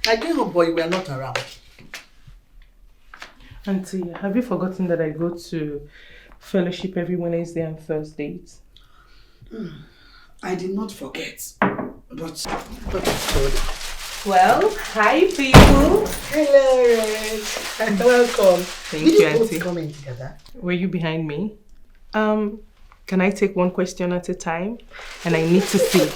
I came home, but you were not around. Auntie, have you forgotten that I go to fellowship every Wednesday and Thursdays? I did not forget. But sorry. Well, hi people. Hello. Welcome. Thank you, Auntie. Did you both come in together? Were you behind me? Can I take one question at a time? And I need to sit.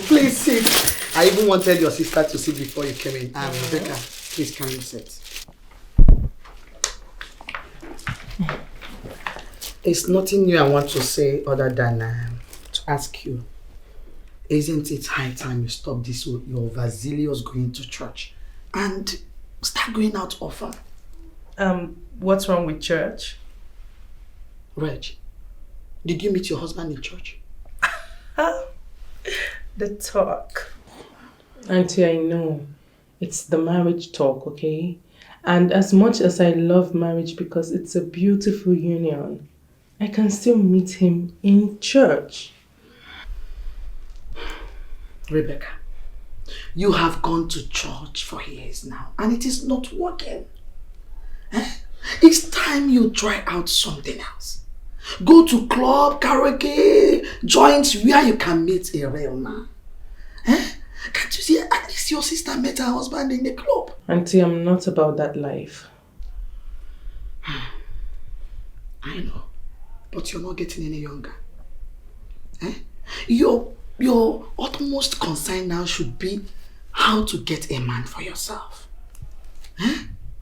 Please sit. I even wanted your sister to sit before you came in. Ifeka, please can you sit? It's nothing new I want to say other than to ask you. Isn't it high time you stop this your overzealous going to church and start going out often? What's wrong with church? Reg, did you meet your husband in church? The talk. Auntie, I know. It's the marriage talk, okay? And as much as I love marriage because it's a beautiful union, I can still meet him in church. Rebecca, you have gone to church for years now and it is not working. It's time you try out something else. Go to club, karaoke, joints where you can meet a real man. Can't you see at least your sister met her husband in the club? Auntie, I'm not about that life. I know, but you're not getting any younger. Your utmost concern now should be how to get a man for yourself.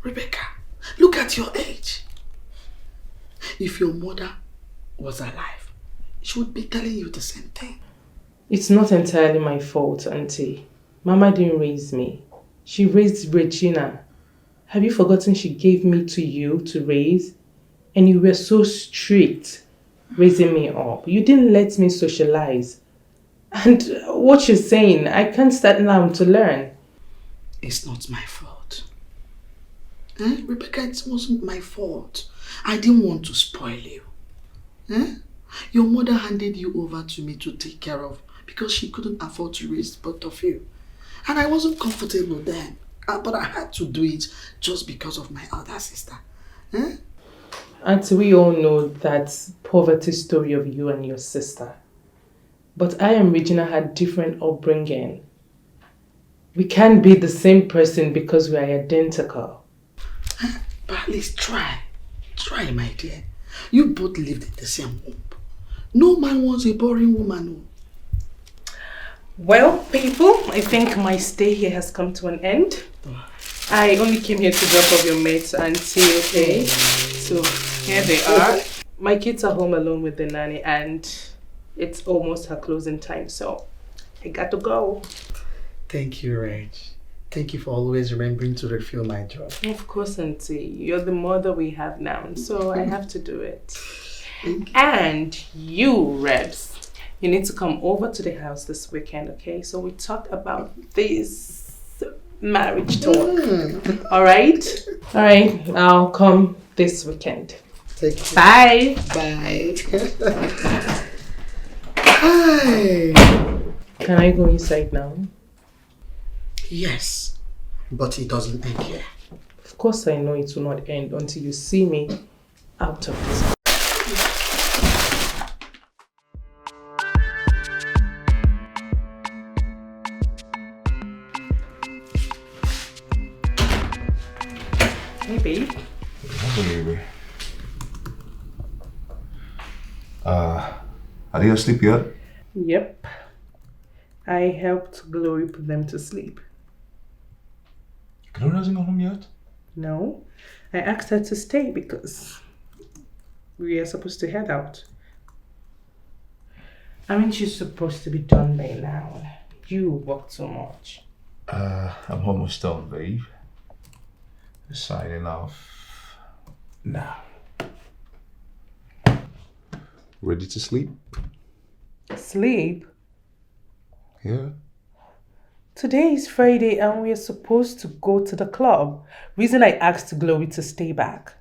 Rebecca, look at your age. If your mother was alive, she would be telling you the same thing. It's not entirely my fault, Auntie. Mama didn't raise me. She raised Regina. Have you forgotten she gave me to you to raise? And you were so strict raising me up. You didn't let me socialize. And what you're saying, I can't start now to learn. It's not my fault. Rebecca, it wasn't my fault. I didn't want to spoil you. Your mother handed you over to me to take care of because she couldn't afford to raise both of you. And I wasn't comfortable then. But I had to do it just because of my elder sister. Auntie, we all know that poverty story of you and your sister. But I and Regina had different upbringing. We can't be the same person because we are identical. But at least try. Try, my dear. You both lived in the same womb. No man wants a boring woman. Well, people, I think my stay here has come to an end. I only came here to drop off your mates and see, okay? So, here they are. My kids are home alone with the nanny and it's almost her closing time, so I got to go. Thank you, Reg. Thank you for always remembering to refill my job. Of course, Auntie. You're the mother we have now, so I have to do it. And you, Rebs, you need to come over to the house this weekend, okay? So we talk about this marriage talk. All right? All right, I'll come this weekend. Take care. Bye. Bye. Hi. Can I go inside now? Yes, but it doesn't end here. Of course I know it will not end until you see me out of it. Hey, babe. Hey, baby. Are they asleep yet? Yep. I helped Glory put them to sleep. Glory hasn't gone home yet? No. I asked her to stay because we are supposed to head out. I mean, she's supposed to be done by now. You work too much. I'm almost done, babe. Signing off now. Ready to sleep? Sleep? Yeah. Today is Friday and we are supposed to go to the club. Reason I asked Glory to stay back.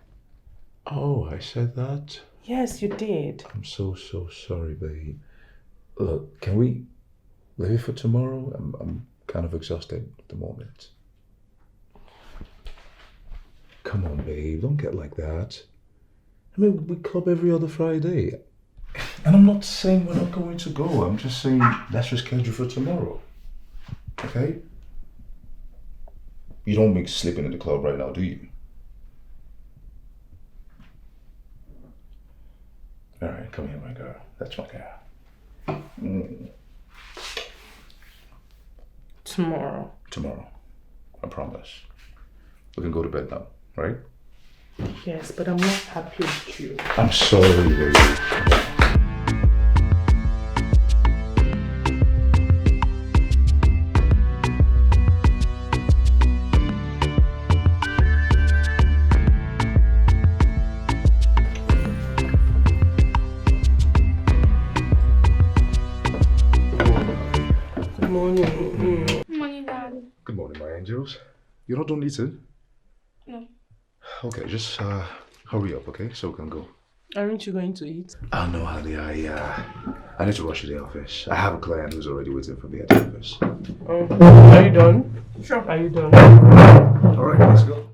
Oh, I said that? Yes, you did. I'm so sorry, babe. Look, can we leave it for tomorrow? I'm kind of exhausted at the moment. come on, babe. Don't get like that. I mean, we club every other Friday. And I'm not saying we're not going to go. I'm just saying let's reschedule for tomorrow. Okay? You don't make sleeping in the club right now, do you? All right, come here, my girl. That's my girl. Tomorrow. Tomorrow. I promise. We can go to bed now, right? Yes, but I'm not happy with you. I'm sorry, baby. Good morning, my angels. You not done eating? No. Okay, just hurry up, okay? So we can go. Aren't you going to eat? Oh no, honey. I need to rush to the office. I have a client who's already waiting for me at the office. Oh, are you done? Sure. Are you done? All right, let's go.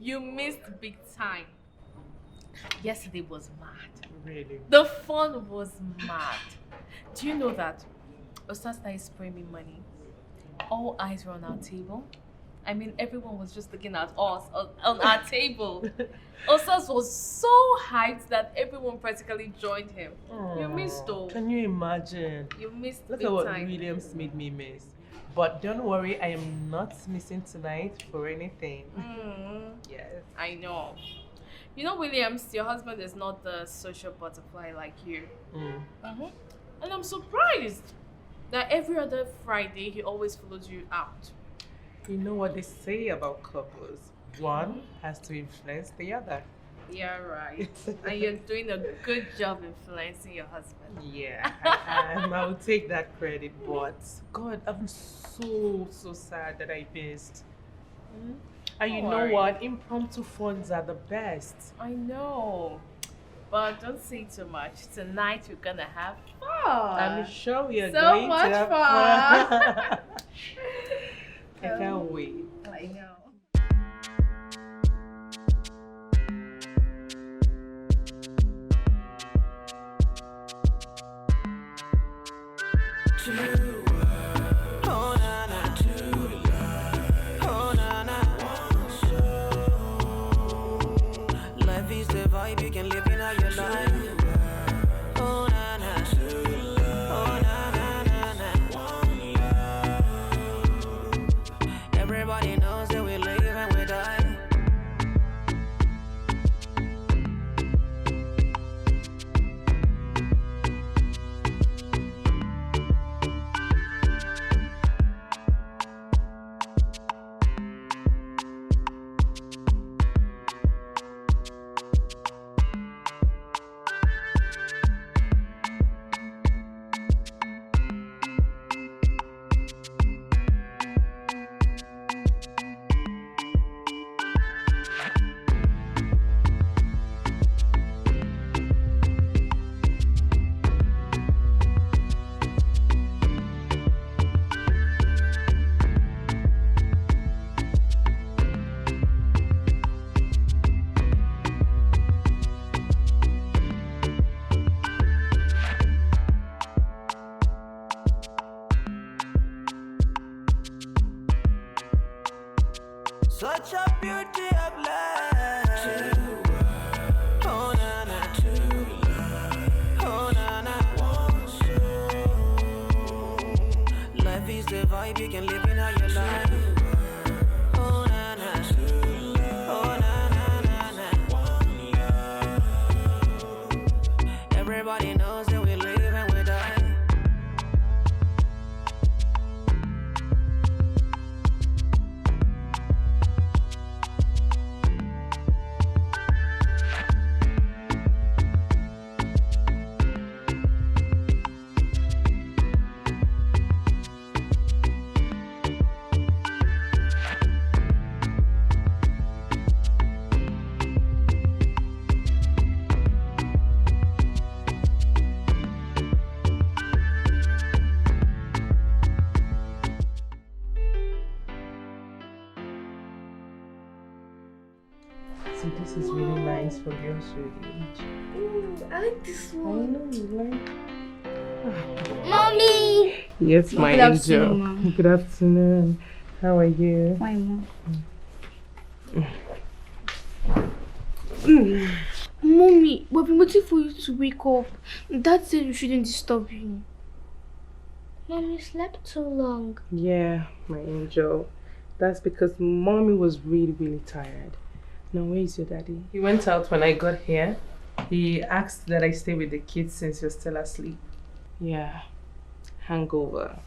You missed big time. Yesterday was mad. Really? The fun was mad. Do you know that Osa started spraying me money? All eyes were on our table. I mean, everyone was just looking at us on our table. Osas was so hyped that everyone practically joined him. You missed though. Can you imagine? You missed Look big at what time. Williams made me miss. But don't worry, I am not missing tonight for anything. Yes. I know. You know, Williams, your husband is not the social butterfly like you. And I'm surprised that every other Friday he always follows you out. You know what they say about couples? One has to influence the other. Yeah, right. And you're doing a good job influencing your husband. Yeah, I am. I'll take that credit, but God, I'm so sad that I missed. And you know what? Impromptu funds are the best. I know. But don't say too much. Tonight we're gonna have fun. I'm sure we are So going much to have fun. I can't wait. I know. Life is the vibe you can live in all your life. Oh na na, oh na na na na. Everybody knows that we live and we die. Such a beauty of life. Oh na na, oh na na. Life is the vibe you can live in all your life. Oh na na, oh na na na na. Everybody knows that we live and we die. So this is really nice for girls your age. Ooh, I like this I one. know you like. Mommy! Yes, my Good angel. afternoon, Mom. Good afternoon. How are you? My mom. Mommy, we've been waiting for you to wake up. Dad said we shouldn't disturb you. Mommy slept too long. Yeah, my angel. That's because mommy was really tired. Now, where is your daddy? He went out when I got here. He asked that I stay with the kids since you're still asleep. Yeah, hangover.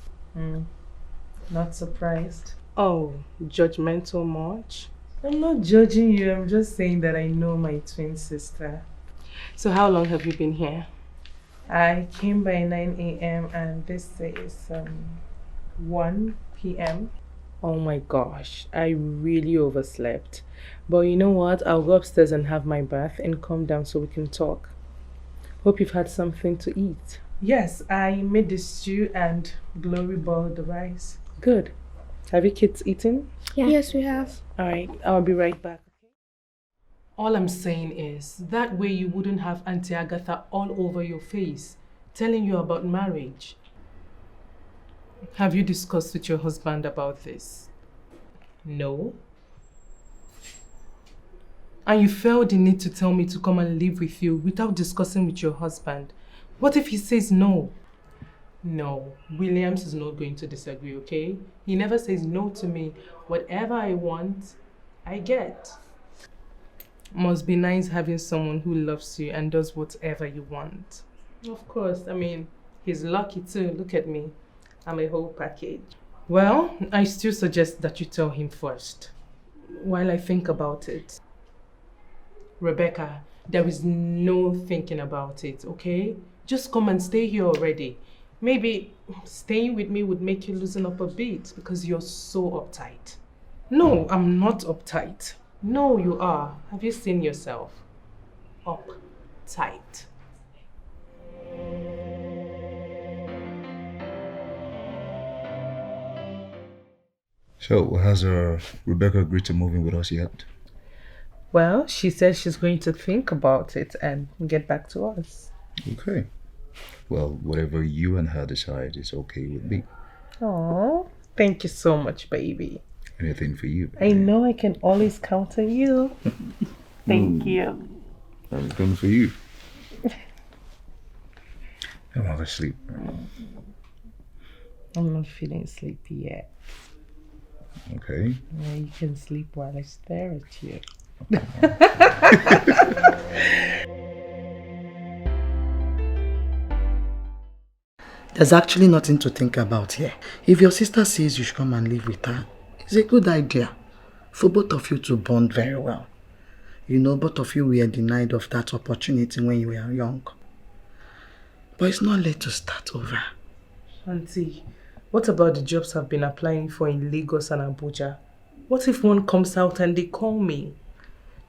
Not surprised. Oh, judgmental much? I'm not judging you, I'm just saying that I know my twin sister. So how long have you been here? I came by 9 a.m. and this is 1 p.m. Oh my gosh, I really overslept. But you know what? I'll go upstairs and have my bath and come down so we can talk. Hope you've had something to eat. Yes, I made the stew and Glory boiled the rice. Good. Have you kids eaten? Yeah. Yes, we have. Alright, I'll be right back. All I'm saying is, that way you wouldn't have Auntie Agatha all over your face, telling you about marriage. Have you discussed with your husband about this? No? And you felt the need to tell me to come and live with you without discussing with your husband. What if he says no? No, Williams is not going to disagree, okay? He never says no to me. Whatever I want, I get. Must be nice having someone who loves you and does whatever you want. Of course, I mean, he's lucky too. Look at me. I'm a whole package. Well, I still suggest that you tell him first, while I think about it. Rebecca, there is no thinking about it, okay? Just come and stay here already. Maybe staying with me would make you loosen up a bit because you're so uptight. No, I'm not uptight. No, you are. Have you seen yourself? Up. tight. So, has Rebecca agreed to move in with us yet? Well, she said she's going to think about it and get back to us. Okay. Well, whatever you and her decide is okay with me. Oh, thank you so much, baby. Anything for you, baby. I know I can always count on you. Thank you. Anything for you. I'm not asleep. I'm not feeling sleepy yet. Okay. Yeah, you can sleep while I stare at you. There's actually nothing to think about here. If your sister says you should come and live with her, it's a good idea for both of you to bond very well. You know, both of you were denied of that opportunity when you were young. But it's not late to start over. Auntie, what about the jobs I've been applying for in Lagos and Abuja? What if one comes out and they call me?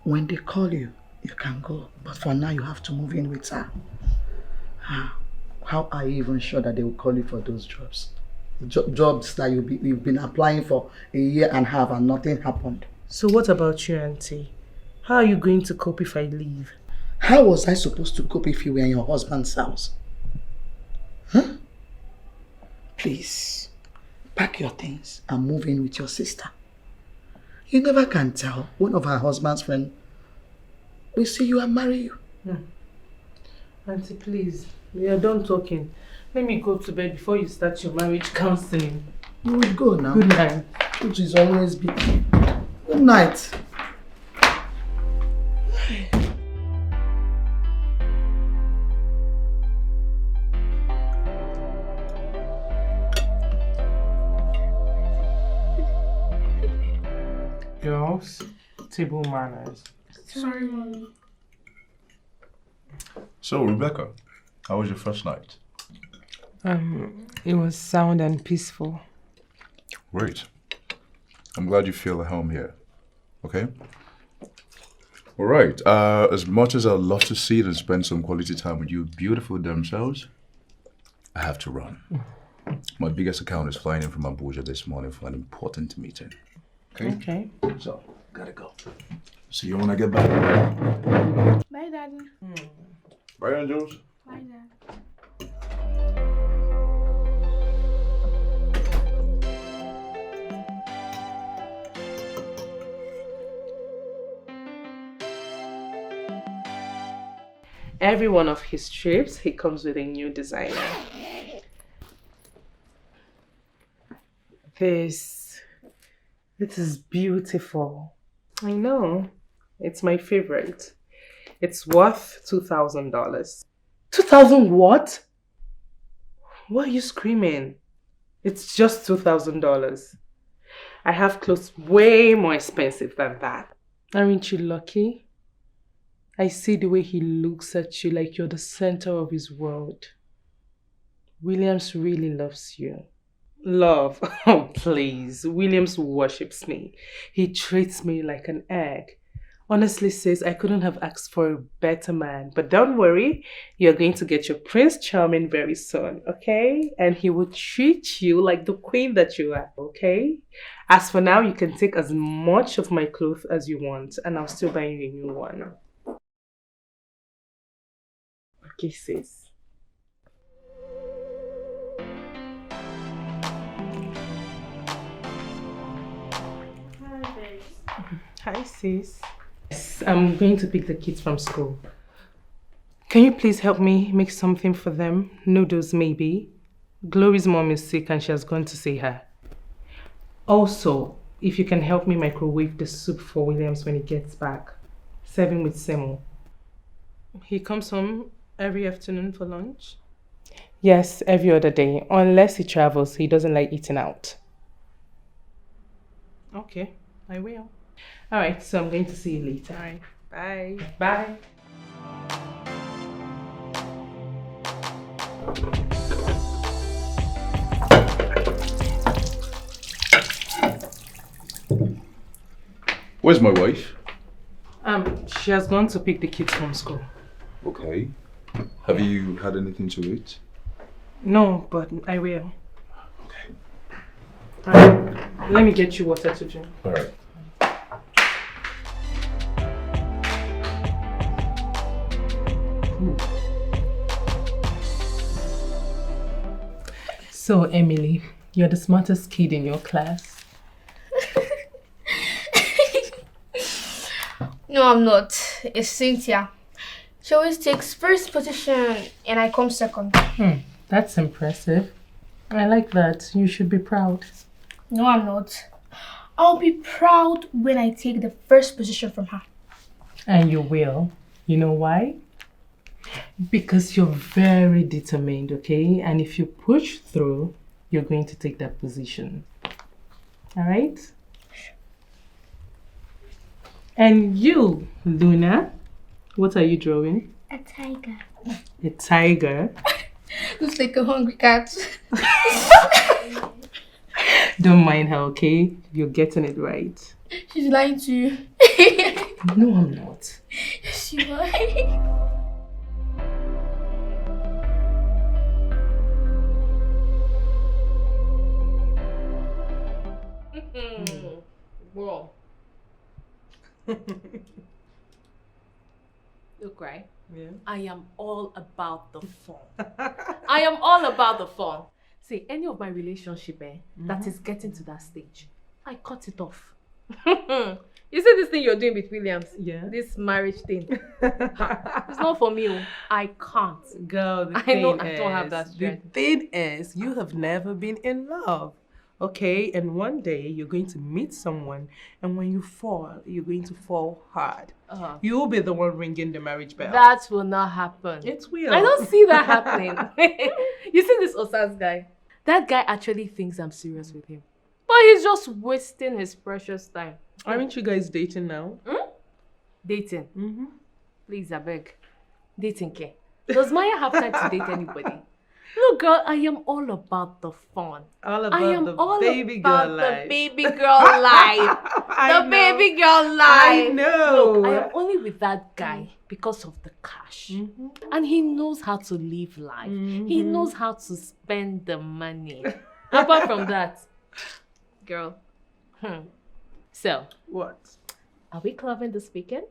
When they call you, you can go. But for now, you have to move in with her. How are you even sure that they will call you for those jobs? Jobs that you've been applying for a year and a half and nothing happened. So what about you, Auntie? How are you going to cope if I leave? How was I supposed to cope if you were in your husband's house? Huh? Please, pack your things and move in with your sister. You never can tell. One of her husband's friends will see you and marry you. Auntie, please. We are done talking. Let me go to bed before you start your marriage counseling. You will go now. Good night. Which is always be. Good night. Girls, table manners. Sorry, Mommy. So, Rebecca, how was your first night? It was sound and peaceful. Great. I'm glad you feel at home here. Okay? All right. As much as I'd love to see it and spend some quality time with you beautiful themselves, I have to run. My biggest account is flying in from Abuja this morning for an important meeting. Okay? So, gotta go. See you when I get back. Bye, Daddy. Bye, Angels. Bye, Dad. Every one of his trips, he comes with a new designer. This is beautiful. I know. It's my favorite. It's worth $2,000. 2,000 what? Why are you screaming? It's just $2,000. I have clothes way more expensive than that. Aren't you lucky? I see the way he looks at you like you're the center of his world. Williams really loves you. Love? Oh, please. Williams worships me. He treats me like an egg. Honestly says I couldn't have asked for a better man. But don't worry, you're going to get your Prince Charming very soon, okay? And he will treat you like the queen that you are, okay? As for now, you can take as much of my clothes as you want, and I'll still buy you a new one. Okay, sis. Hi, sis. Yes, I'm going to pick the kids from school. Can you please help me make something for them? Noodles, maybe. Glory's mom is sick and she has gone to see her. Also, if you can help me microwave the soup for Williams when he gets back. Serve him with semo. He comes home every afternoon for lunch? Yes, every other day. Unless he travels, he doesn't like eating out. Okay, I will. Alright, so I'm going to see you later. Alright, bye. Bye. Where's my wife? She has gone to pick the kids from school. Okay. Have you had anything to eat? No, but I will. Okay. Alright, let me get you water to drink. All right. So, Emily, you're the smartest kid in your class. No, I'm not. It's Cynthia. She always takes first position and I come second. That's impressive. I like that. You should be proud. No, I'm not. I'll be proud when I take the first position from her. And you will. You know why? Because you're very determined, okay? And if you push through, you're going to take that position. Alright? And you, Luna, what are you drawing? A tiger. A tiger? Looks like a hungry cat. Don't mind her, okay? You're getting it right. She's lying to you. No, I'm not. Yes, you are. Whoa. Look, right? Yeah. I am all about the fun. I am all about the fun. See, any of my relationship that is getting to that stage, I cut it off. You see this thing you're doing with Williams? Yeah. This marriage thing. It's not for me. I can't. Girl, the I know thing I don't have that is, strength. the thing is, you have never been in love. Okay, and one day you're going to meet someone, and when you fall, you're going to fall hard. You'll be the one ringing the marriage bell. That will not happen. It will. I don't see that happening. You see this Osas guy? That guy actually thinks I'm serious with him. But he's just wasting his precious time. Aren't you guys dating now? Dating? Mm-hmm. Please, I beg. Dating care. Does Maya have time to date anybody? Look, girl, I am all about the fun. All I am about all the baby about girl the life. baby girl life. The baby girl life. I know. Look, I am only with that guy because of the cash. And he knows how to live life. He knows how to spend the money. Apart from that, girl. So, What? are we clubbing this weekend?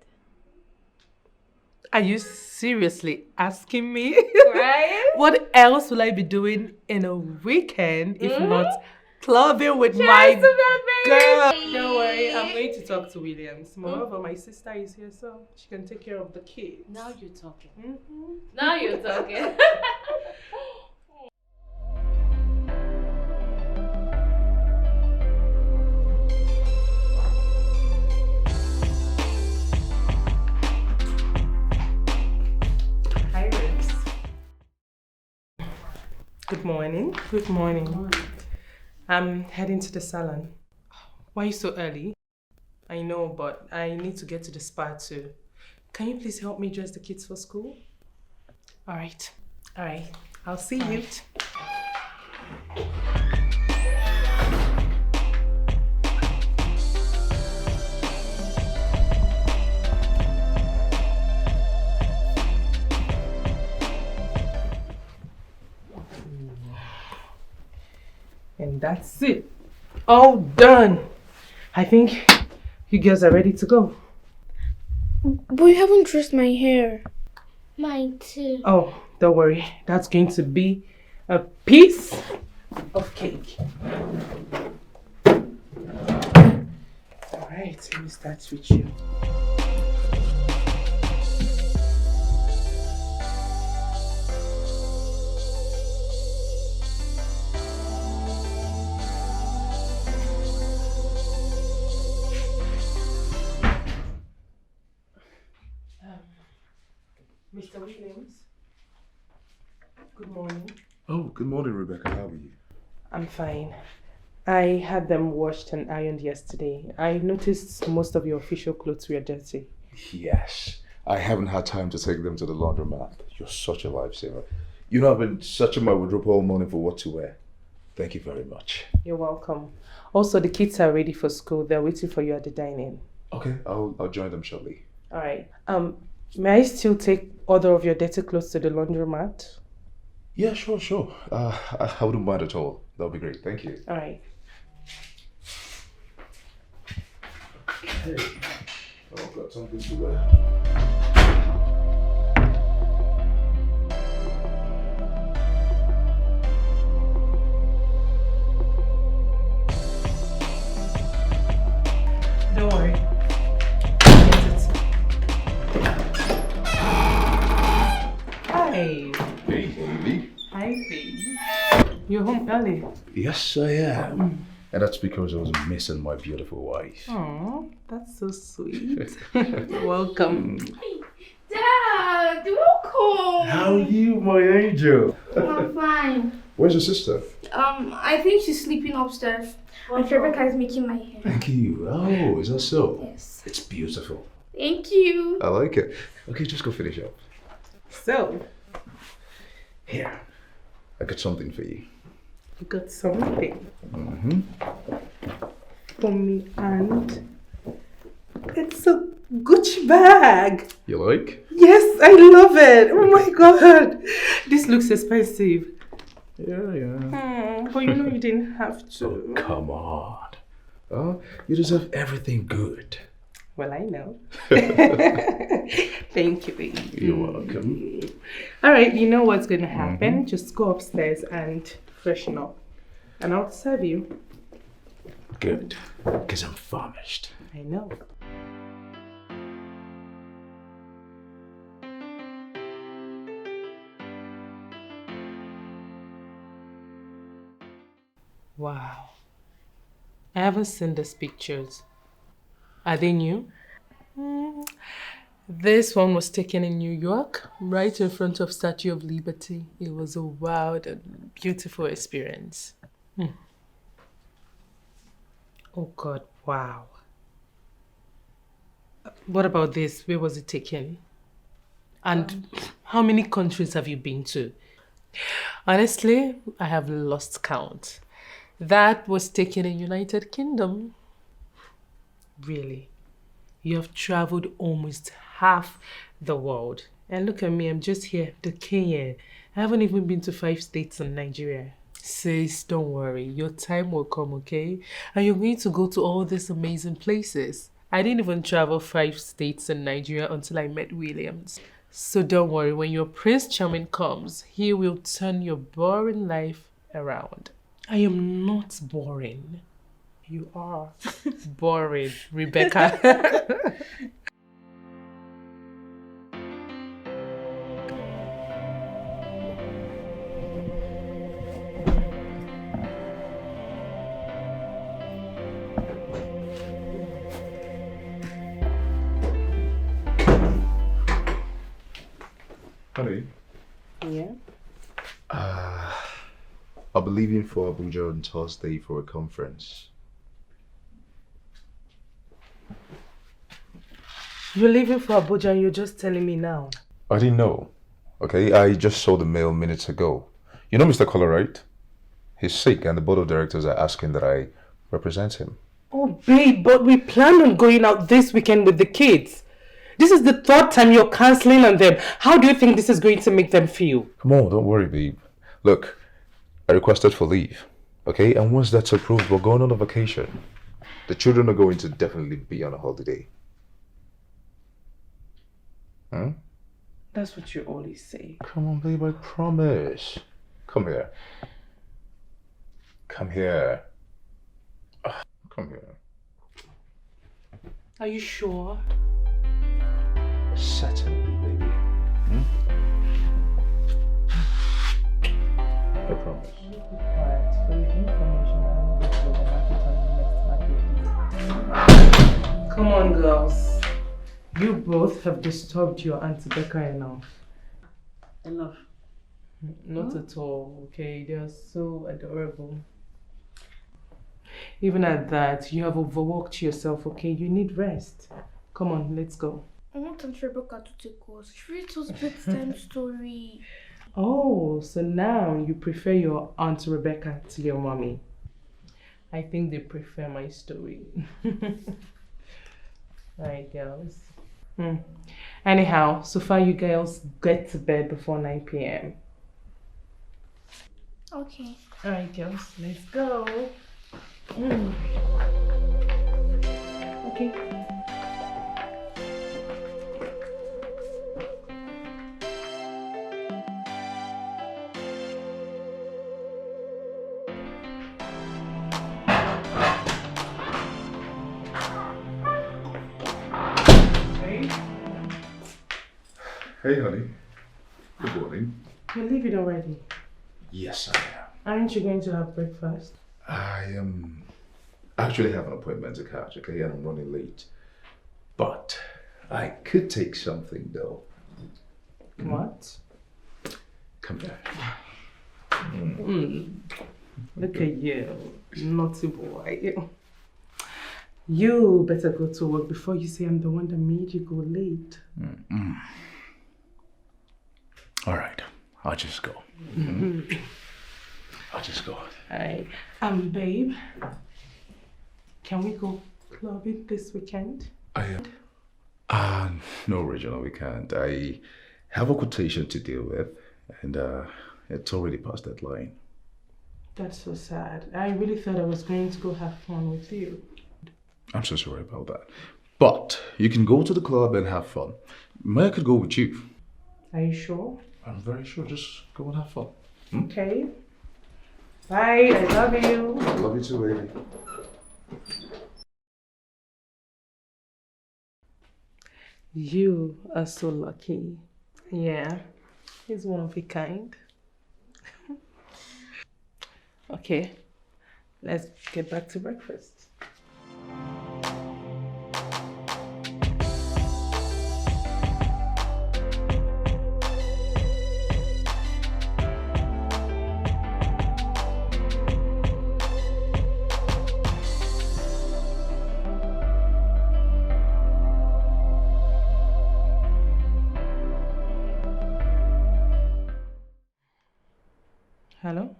Are you seriously asking me? Right? What else will I be doing in a weekend if not clubbing with my to that, baby. girl? Don't worry, I'm going to talk to Williams. Moreover, my sister is here, so she can take care of the kids. Now you're talking. Mm-hmm. Now you're talking. Hi, Rex. Good morning. Good morning. I'm heading to the salon. Why are you so early? I know, but I need to get to the spa too. Can you please help me dress the kids for school? All right. I'll see you. And that's it. All done. I think you girls are ready to go. But you haven't dressed my hair. Mine too. Oh, don't worry. That's going to be a piece of cake. All right, let me start with you. Mr. Williams, good morning. Oh, good morning, Rebecca. How are you? I'm fine. I had them washed and ironed yesterday. I noticed most of your official clothes were dirty. Yes. I haven't had time to take them to the laundromat. You're such a lifesaver. You know, I've been searching my wardrobe all morning for what to wear. Thank you very much. You're welcome. Also, the kids are ready for school. They're waiting for you at the dining. Okay, I'll join them shortly. All right. May I still take other of your dirty clothes to the laundromat? Yeah, sure. I wouldn't mind at all. That'll be great. Thank you. All right. Hey, I've got something to wear. Don't worry. Hi. Hey, Haley. Hi, baby. You're home early. Yes, I am. And that's because I was missing my beautiful wife. Oh, that's so sweet. Welcome. Dad, welcome. How are you, my angel? I'm fine. Where's your sister? I think she's sleeping upstairs. And Rebecca is making my hair. Thank you. Oh, is that so? Yes. It's beautiful. Thank you. I like it. Okay, just go finish up. So, Here, I got something for you. you got something Mm-hmm. for me, and it's a Gucci bag. You like? Yes, I love it. Oh my god. This looks expensive. Yeah. But you know you didn't have to. Oh, come on. Oh, you deserve everything good. Well, I know. Thank you, baby. You're welcome. All right, you know what's going to happen. Just go upstairs and freshen up. And I'll serve you. Good, because I'm famished. I know. Wow. I haven't seen these pictures. Are they new? This one was taken in New York, right in front of Statue of Liberty. It was a wild and beautiful experience. Oh God, wow. What about this? Where was it taken? And how many countries have you been to? Honestly, I have lost count. That was taken in United Kingdom. Really? You have traveled almost half the world. And look at me, I'm just here, decaying. I haven't even been to 5 states in Nigeria. Sis, don't worry. Your time will come, okay? And you're going to go to all these amazing places. I didn't even travel 5 states in Nigeria until I met Williams. So don't worry, when your Prince Charming comes, he will turn your boring life around. I am not boring. You are boring, Rebecca. Honey? Yeah? I'll be leaving for Abuja on Thursday for a conference. You're leaving for Abuja and you're just telling me now. I didn't know. Okay, I just saw the mail minutes ago. You know Mr. Collar, right? He's sick and the board of directors are asking that I represent him. Oh, babe, but we planned on going out this weekend with the kids. This is the 3rd time you're cancelling on them. How do you think this is going to make them feel? Come on, don't worry, babe. Look, I requested for leave. Okay, and once that's approved, we're going on a vacation. The children are going to definitely be on a holiday. Huh? That's what you always say. Come on, babe, I promise. Come here. Come here. Come here. Are you sure? Certainly, baby. I promise. Alright, for your information, I'm going to go to the market on the next market day. Come on, girls. You both have disturbed your Auntie Becca enough. Enough. Not at all, okay? They are so adorable. Even at that, you have overworked yourself, okay? You need rest. Come on, let's go. I want Aunt Rebecca to take us. She reads us bedtime story. Oh, so now you prefer your Aunt Rebecca to your mommy. I think they prefer my story. Alright, girls. Hmm. Anyhow, so far you girls get to bed before 9 p.m. Okay. Alright girls, let's go. Mm. Okay. Hey, honey. Good morning. You're leaving already. Yes, I am. Aren't you going to have breakfast? I am actually have an appointment to catch, okay, and I'm running late. But I could take something though. What? Come here. Look at you, naughty boy. You better go to work before you say I'm the one that made you go late. All right, I'll just go. I'll just go. Alright. Babe, can we go clubbing this weekend? No, Regina, we can't. I have a quotation to deal with, and it's already past that line. That's so sad. I really thought I was going to go have fun with you. I'm so sorry about that. But you can go to the club and have fun. May I could go with you. Are you sure? I'm very sure. Just go and have fun. Okay. Bye. I love you. I love you too, baby. You are so lucky. Yeah. He's one of a kind. Okay. Let's get back to breakfast. Hello?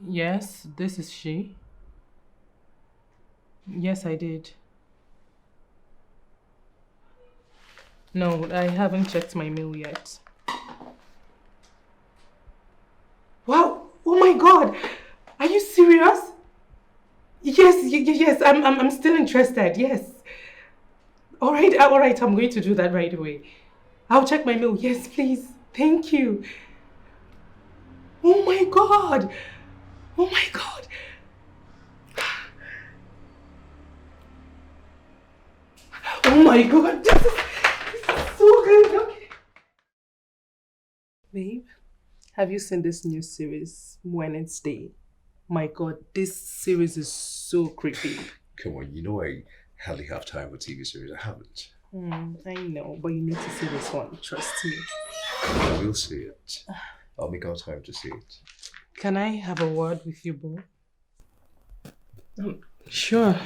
Yes, this is she. Yes, I did. No, I haven't checked my mail yet. Wow! Oh my God! Are you serious? Yes, I'm still interested, yes. All right, I'm going to do that right away. I'll check my mail. Yes, please. Thank you. Oh my God! Oh my God! Oh my God! This is so good. Okay. Babe, have you seen this new series, Wednesday? My God, this series is so creepy. Come on, you know I hardly have time for TV series. I haven't. I know, but you need to see this one. Trust me. I will see it. I'll make out time to see it. Can I have a word with you both? Sure.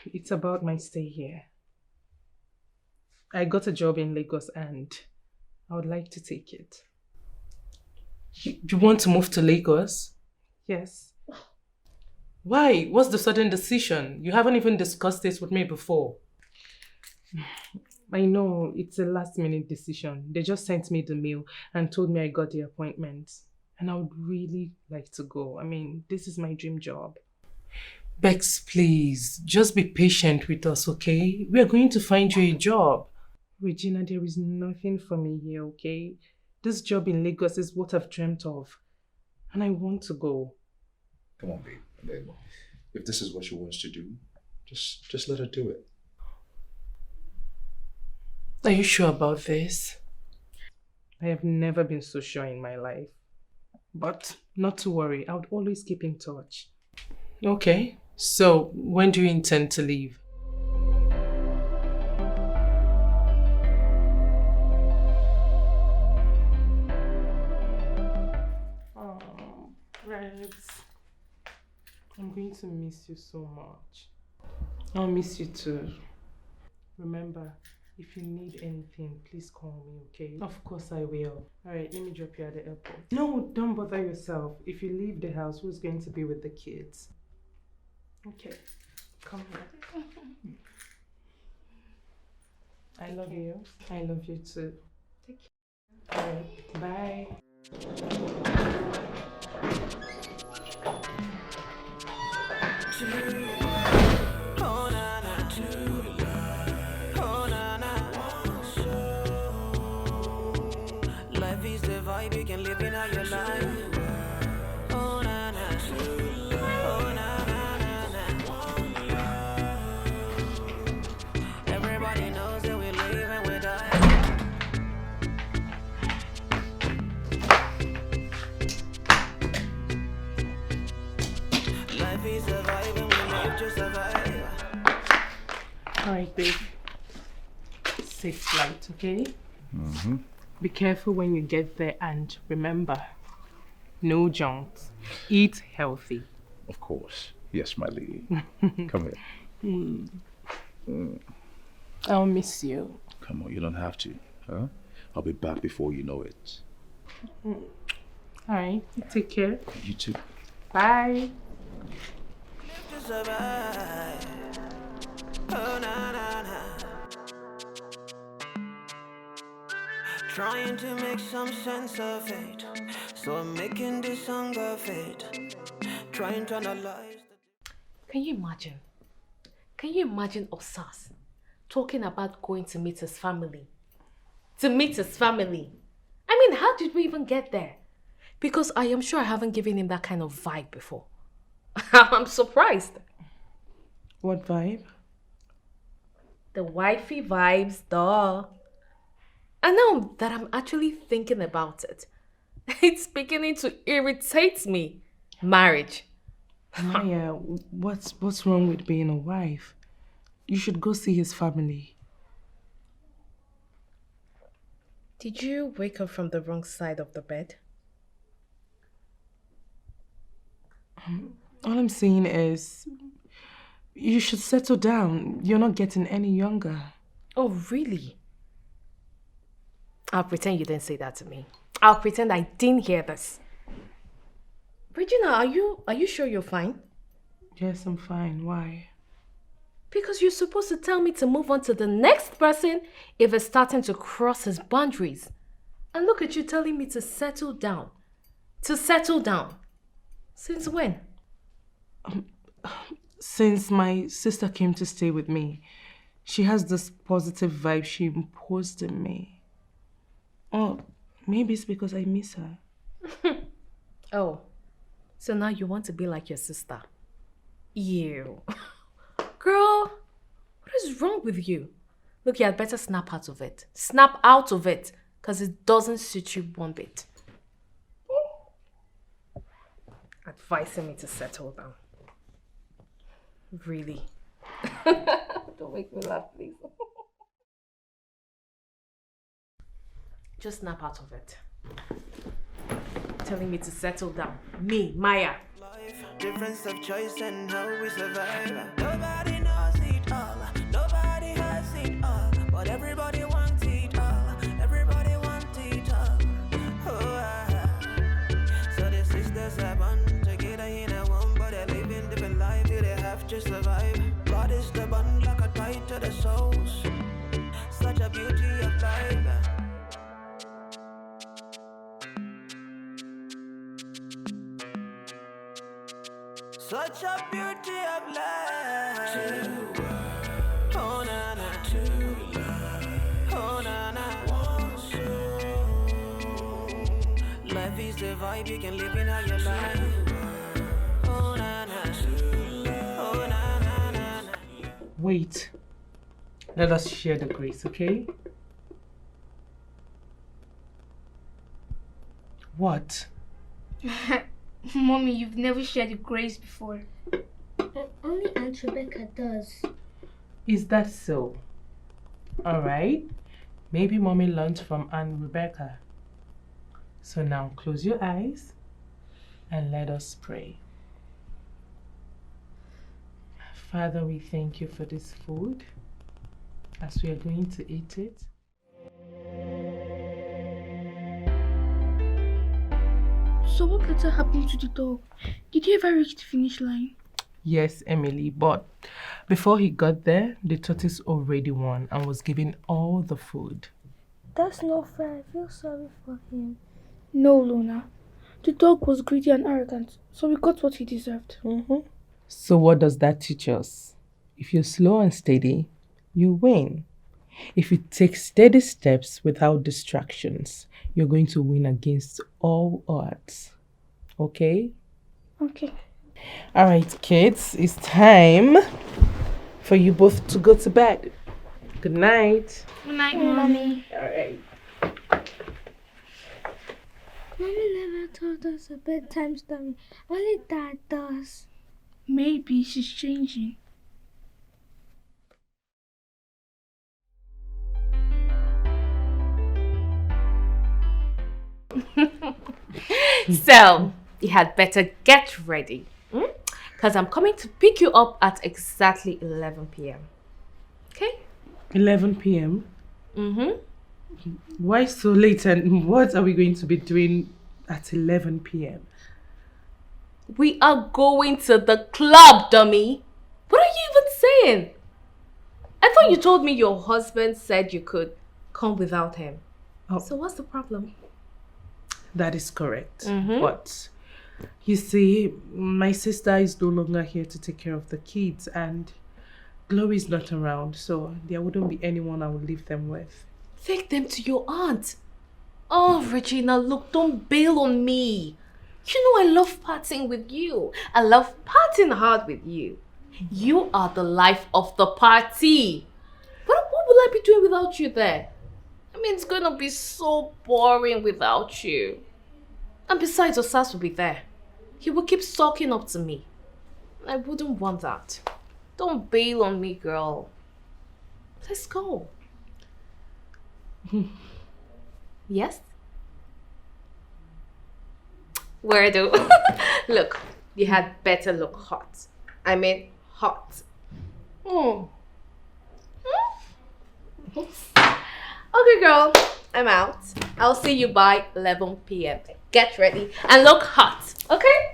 It's about my stay here. I got a job in Lagos and I would like to take it. You want to move to Lagos? Yes. Why? What's the sudden decision? You haven't even discussed this with me before. I know, it's a last-minute decision. They just sent me the mail and told me I got the appointment. And I would really like to go. I mean, this is my dream job. Bex, please, just be patient with us, okay? We are going to find you a job. Regina, there is nothing for me here, okay? This job in Lagos is what I've dreamt of. And I want to go. Come on, babe. And then, if this is what she wants to do, just let her do it. Are you sure about this? I have never been so sure in my life. But not to worry, I would always keep in touch. Okay, so when do you intend to leave? Oh, Rex. I'm going to miss you so much. I'll miss you too. Remember, if you need anything, please call me, okay? Of course I will. Alright, let me drop you at the airport. No, don't bother yourself. If you leave the house, who's going to be with the kids? Okay. Come here. I love you. I love you too. Take care. Alright. Bye. Oh na na, oh na na. Life is the vibe you can live in all your life. Oh na na, oh na na na na. Everybody knows that we live and we die. Life is a vibe and we live to survive. Alright, babe. Safe flight, okay? Mm-hmm. Be careful when you get there and remember, no junk. Eat healthy. Of course. Yes, my lady. Come here. I'll miss you. Come on, you don't have to. Huh? I'll be back before you know it. Alright, take care. You too. Bye. Live to survive. Oh na na na. Trying to make some sense of it, so I'm making this song of it. Trying to analyze. Can you imagine? Can you imagine Osas talking about going to meet his family? To meet his family? I mean, how did we even get there? Because I am sure I haven't given him that kind of vibe before. I'm surprised. What vibe? The wifey vibes, duh. And now that I'm actually thinking about it, it's beginning to irritate me. Marriage. Maya, what's wrong with being a wife? You should go see his family. Did you wake up from the wrong side of the bed? All I'm saying is, you should settle down. You're not getting any younger. Oh, really? I'll pretend you didn't say that to me. I'll pretend I didn't hear this. Regina, are you sure you're fine? Yes, I'm fine. Why? Because you're supposed to tell me to move on to the next person if it's starting to cross his boundaries. And look at you telling me to settle down. To settle down. Since when? Since my sister came to stay with me, she has this positive vibe she imposed in me. Oh, maybe it's because I miss her. Oh, so now you want to be like your sister? Ew. Girl, what is wrong with you? Look, you had better snap out of it. Snap out of it, because it doesn't suit you one bit. Advising me to settle down. Really? Don't make me laugh, please. Just snap out of it. Telling me to settle down. Me, Maya. Life, difference of choice and how we survive. Nobody knows it all. Nobody has it all. But everybody wants it all. Everybody wants it all. So the sisters are bound together in a one, but they're living different lives. They have to survive. God is the bond like a tie to the souls. Such a beauty of life. Such a beauty of life. Oh na na. Oh na na. Life is the vibe you can live in all your life. Oh na na. Oh na na na na. Wait. Let us share the grace, okay? What? Mommy, you've never shared the grace before. Only Aunt Rebecca does. Is that so? Alright. Maybe Mommy learned from Aunt Rebecca. So now close your eyes and let us pray. Father, we thank you for this food as we are going to eat it. So what later happened to the dog? Did he ever reach the finish line? Yes, Emily, but before he got there, the tortoise already won and was given all the food. That's not fair. I feel sorry for him. No, Luna. The dog was greedy and arrogant, so we got what he deserved. So what does that teach us? If you're slow and steady, you win. If you take steady steps without distractions, you're going to win against all odds. Okay? Okay. All right, kids, it's time for you both to go to bed. Good night. Good night, Mommy. All right. Mommy never told us a bedtime story. Only Dad does. Maybe she's changing. So, you had better get ready. Because I'm coming to pick you up at exactly 11 p.m. Okay? 11 p.m. Mm-hmm. Why so late and what are we going to be doing at 11 p.m.? We are going to the club, dummy. What are you even saying? I thought you told me your husband said you could come without him. Oh. So what's the problem? That is correct. Mhm. But you see, my sister is no longer here to take care of the kids and Glory's not around, so there wouldn't be anyone I would leave them with. Take them to your aunt. Oh, Regina, look, don't bail on me. You know I love partying with you. I love partying hard with you. You are the life of the party. But what will I be doing without you there? I mean, it's going to be so boring without you. And besides, Osas will be there. He will keep sulking up to me. I wouldn't want that. Don't bail on me, girl. Let's go. Yes? Where do? Look, you had better look hot. I mean, hot. Okay, girl, I'm out. I'll see you by 11 p.m. Get ready and look hot, okay?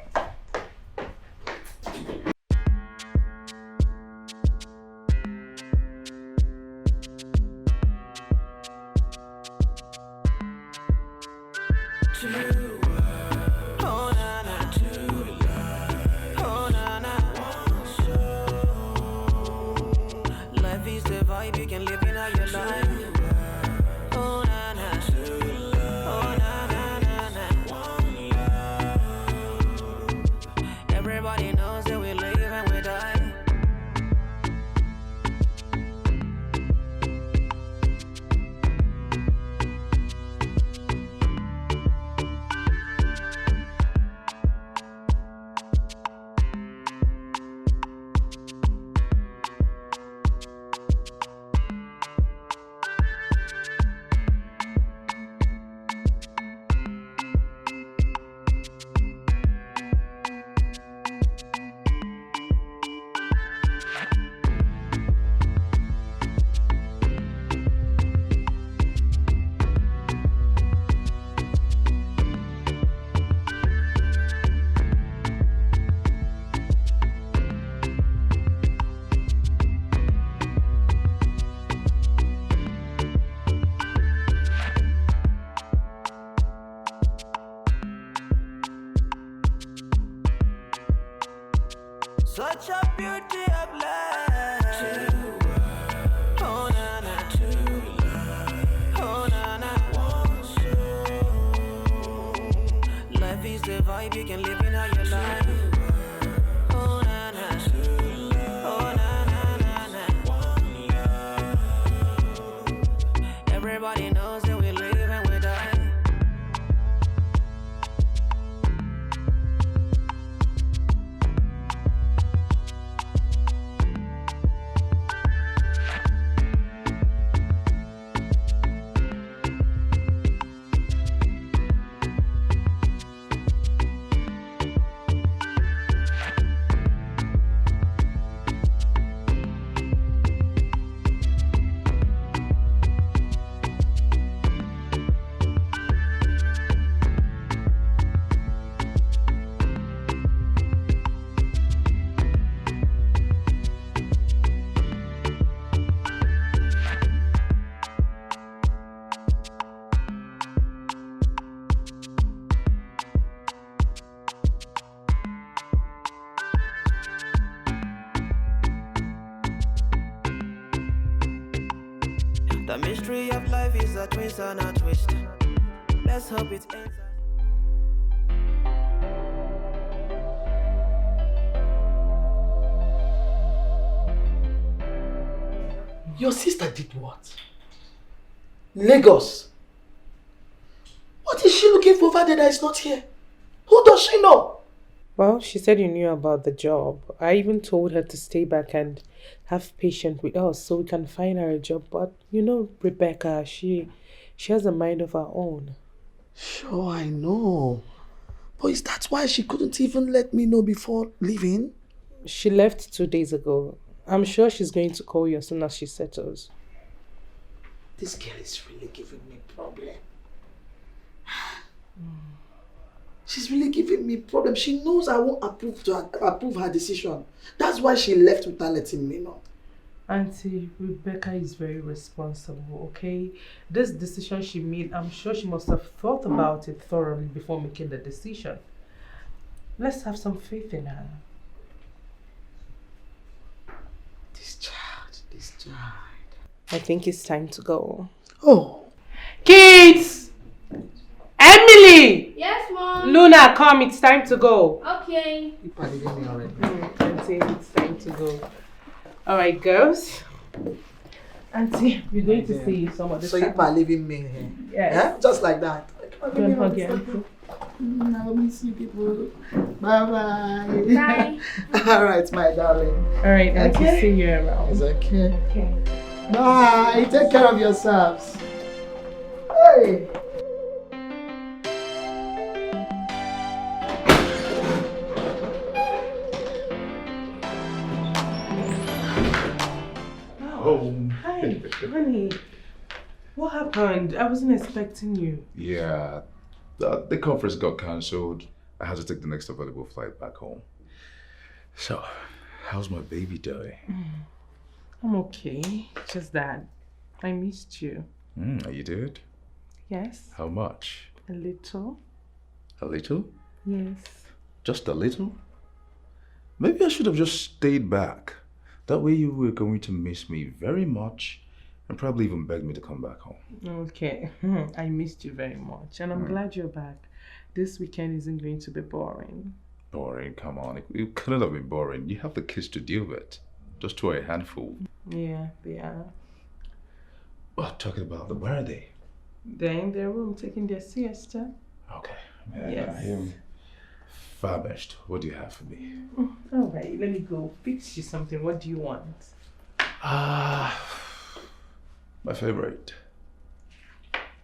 Life is the vibe you can live in all your life. Oh na na, oh na na na na. Everybody knows that we live and we die. Such a beauty of life. Oh na na, oh na na. Life is the vibe you can live in all your life. Oh na na, oh na na na na. Everybody knows that we live and we die. The mystery of life is a twist and a twist. Let's hope it ends. Your sister did what? Lagos. What is she looking for over there that is not here? Who does she know? Well, she said you knew about the job. I even told her to stay back and have patience with us so we can find her a job. But you know, Rebecca, she has a mind of her own. Sure, I know. But is that why she couldn't even let me know before leaving? She left 2 days ago. I'm sure she's going to call you as soon as she settles. This girl is really giving me problem. She's really giving me problem. She knows I won't approve her decision. That's why she left without letting me know. Auntie, Rebecca is very responsible, okay? This decision she made, I'm sure she must have thought about it thoroughly before making the decision. Let's have some faith in her. This child. I think it's time to go. Oh. Kids! Emily! Yes, Mom. Luna, come, it's time to go. Okay. You probably didn't me already. Auntie, it's time to go. Alright, girls. Auntie, we're going to see some of this. So you are leaving me here? Yes. Yeah? Just like that. Don't forget. I'll miss you people. Bye-bye. Bye. Alright, my darling. Alright, Auntie, Okay. see you around. It's okay. Okay. Bye. Take care of yourselves. Hey. Home. Hi, honey. What happened? I wasn't expecting you. Yeah, the conference got cancelled. I had to take the next available flight back home. So, how's my baby doing? I'm okay. Just that I missed you. You did? Yes. How much? A little. A little? Yes. Just a little? Maybe I should have just stayed back. That way you were going to miss me very much and probably even beg me to come back home. Okay. I missed you very much and I'm glad you're back. This weekend isn't going to be boring. Boring? Come on. It couldn't have been boring. You have the kids to deal with. Just two a handful. Yeah, they are. Well, talking about them, where are they? They're in their room taking their siesta. Okay. Man, Yes. I am famished. What do you have for me? All right, let me go fix you something. What do you want? My favorite.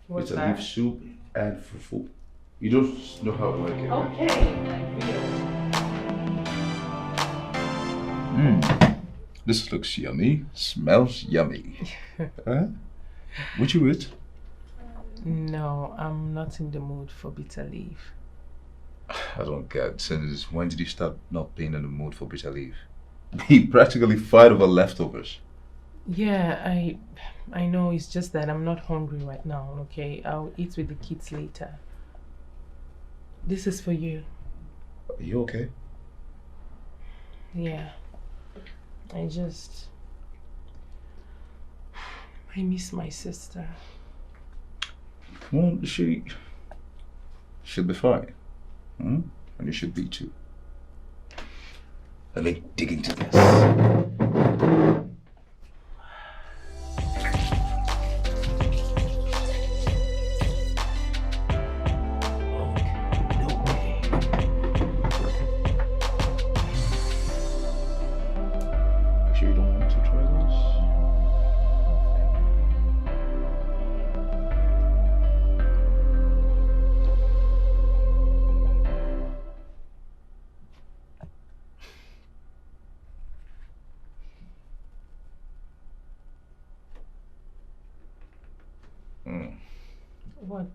What's It's a that? beef soup and fufu. You don't know how to make it. Okay, I will. This looks yummy. Smells yummy. Huh? Would you eat? No, I'm not in the mood for bitter leaf. I don't get. Since when did you start not being in the mood for bitter leaf? We practically fight over leftovers. Yeah, I know, it's just that I'm not hungry right now, okay? I'll eat with the kids later. This is for you. Are you okay? Yeah. I miss my sister. Well, she'll be fine. And you should be too. Let me dig into this. Sure you don't want to try this? What?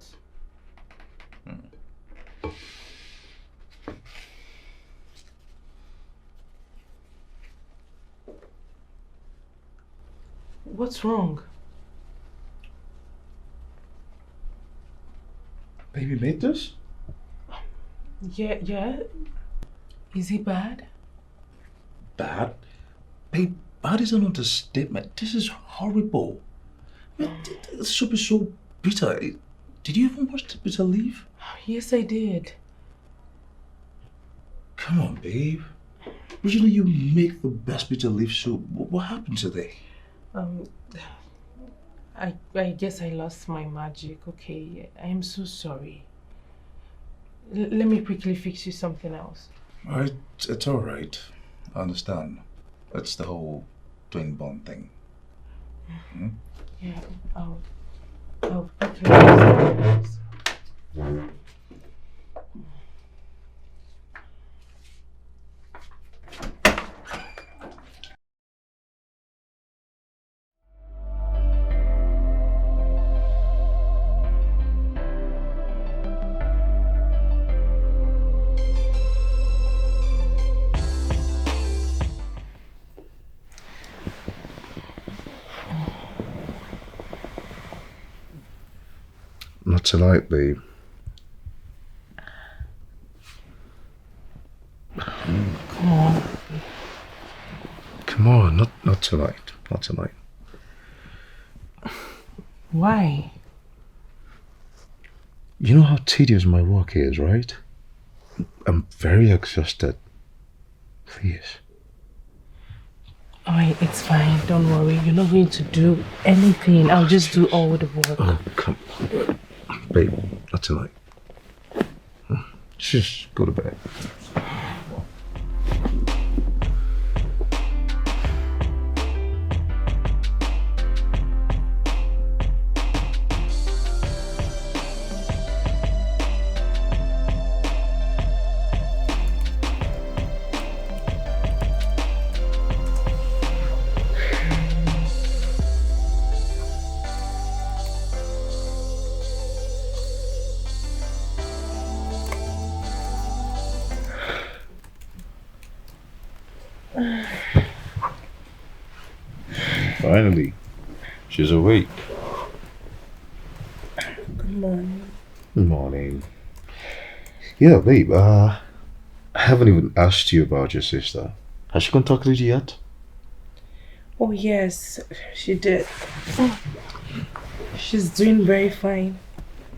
What's wrong? Baby made this? Yeah. Is he bad? Bad? Babe, bad is an understatement. This is horrible. This soup is so bitter. Did you even watch the bitter leaf? Yes, I did. Come on, babe. Usually you make the best bitter leaf soup. What happened today? I guess I lost my magic, okay? I am so sorry. Let me quickly fix you something else. It's all right. I understand. That's the whole twin bond thing. Hmm? Yeah, I'll quickly fix something else. Not tonight, babe. Come on. Come on, not tonight. Not tonight. Why? You know how tedious my work is, right? I'm very exhausted. Please. Alright, it's fine. Don't worry. You're not going to do anything. I'll just do all the work. Oh, come. Babe, not tonight. Just go to bed. Finally, she's awake. Good morning. Good morning. Yeah, babe, I haven't even asked you about your sister. Has she contacted you yet? Oh yes, she did. She's doing very fine.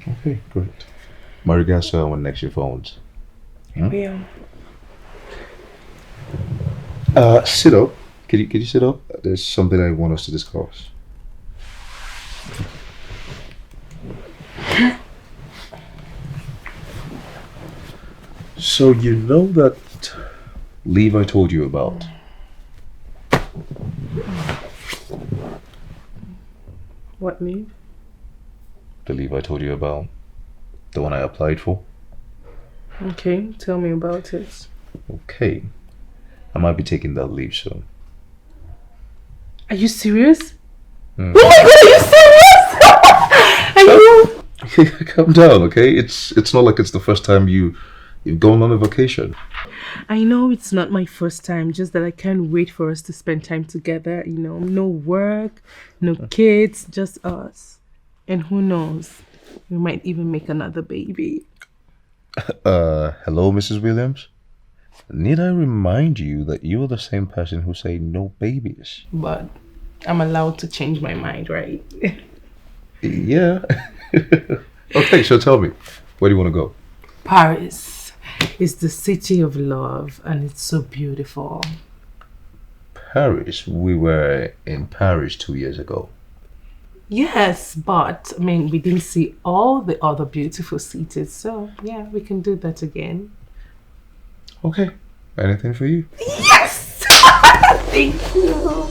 Okay, great. My regards to her when next she phones. Yeah. Sit up. Could you sit up? There's something I want us to discuss. So you know that leave I told you about? What leave? The leave I told you about? The one I applied for? Okay, tell me about it. Okay. I might be taking that leave soon. Are you serious? Mm. Oh my god, are you serious? Are you? Calm down, okay? It's not like it's the first time you've gone on a vacation. I know it's not my first time, just that I can't wait for us to spend time together, you know. No work, no kids, just us. And who knows, we might even make another baby. Hello, Mrs. Williams? Need I remind you that you are the same person who say no babies? But I'm allowed to change my mind, right? Yeah. Okay, so tell me, where do you want to go? Paris is the city of love and it's so beautiful. Paris? We were in Paris 2 years ago. Yes, but I mean, we didn't see all the other beautiful cities, so yeah, we can do that again. Okay. Anything for you? Yes! Thank you.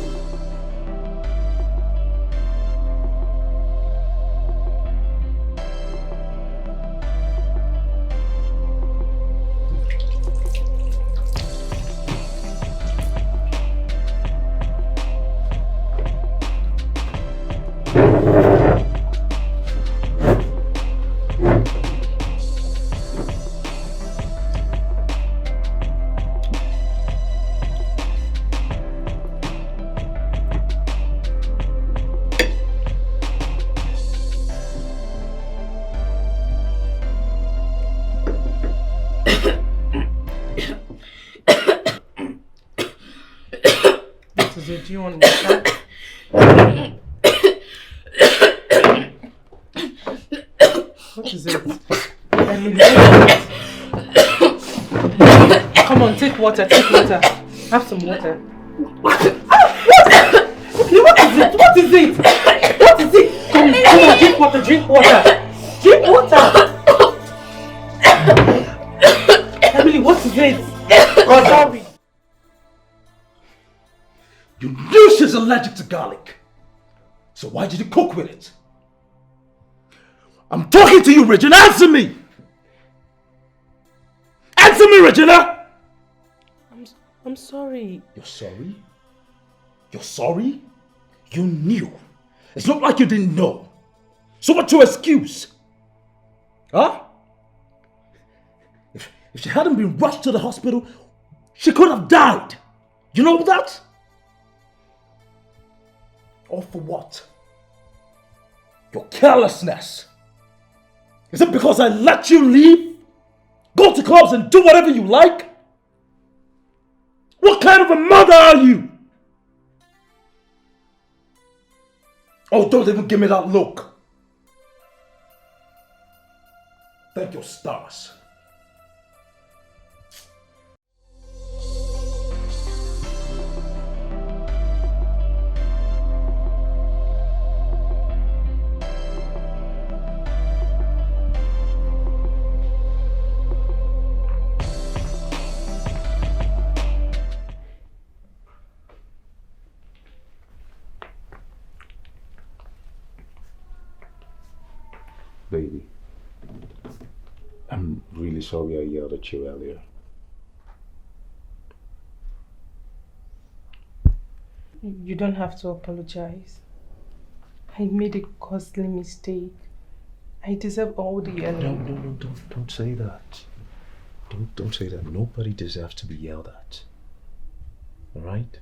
is it? Emily, come on, take water, take water. Have some water. What is it? What is it? What is it? Come on, drink water, drink water. Drink water. Emily, what is it? Oh, sorry. You knew she's allergic to garlic. So why did you cook with it? I'm talking to you, Regina. Answer me! Answer me, Regina! I'm sorry. You're sorry? You're sorry? You knew. It's not like you didn't know. So what's your excuse? Huh? If she hadn't been rushed to the hospital, she could have died. You know that? All for what? Your carelessness. Is it because I let you leave? Go to clubs and do whatever you like? What kind of a mother are you? Oh, don't even give me that look. Thank your stars. Baby, I'm really sorry I yelled at you earlier. You don't have to apologize. I made a costly mistake. I deserve all the yelling. No, don't say that. Don't say that. Nobody deserves to be yelled at. Alright?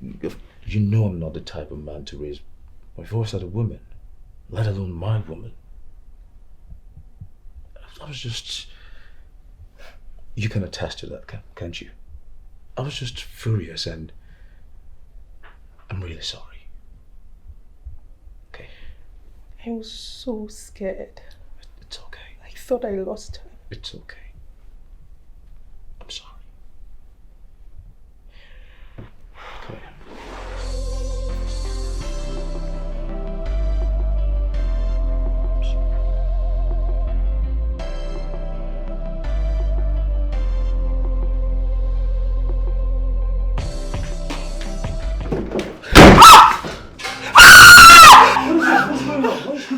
You know I'm not the type of man to raise my voice at a woman, let alone my woman. I was just... You can attest to that, can't you? I was just furious and I'm really sorry. Okay? I was so scared. It's okay. I thought I lost her. It's okay. I'm sorry. Come here.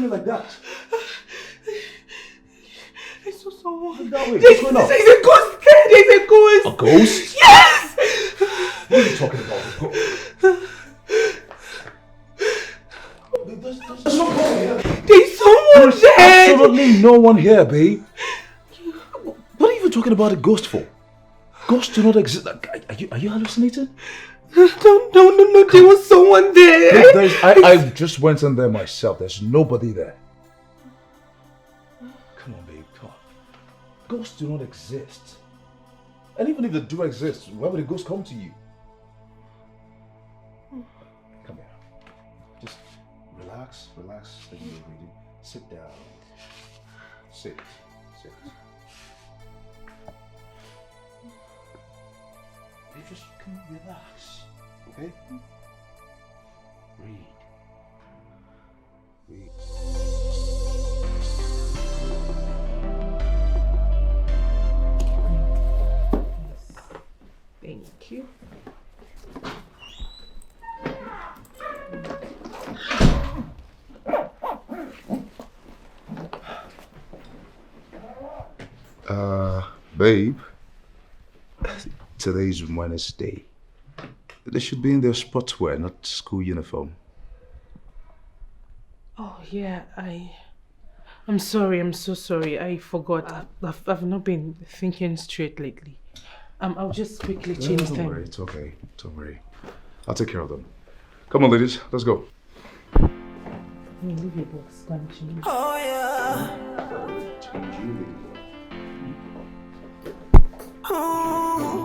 Like that. I saw someone. There's a ghost there. There's a ghost. A ghost? Yes! What are you talking about? There's no one here. There's someone there. Absolutely no one here, babe. What are you even talking about a ghost for? Ghosts do not exist. Are you hallucinating? No, there was someone there. I just went in there myself. There's nobody there. Come on, babe, come on. Ghosts do not exist. And even if they do exist, why would a ghost come to you? Come here. Just relax, take your breathing. Sit down. Sit. You just can relax, okay? Breathe. Thank you. Babe, today's Wednesday. They should be in their sportswear, not school uniform. Oh yeah, I'm sorry. I'm so sorry. I forgot. I've not been thinking straight lately. I'll just quickly change them. Don't worry, it's okay. Don't worry. I'll take care of them. Come on, ladies, let's go. Leave your box, can't you? Oh yeah. Oh.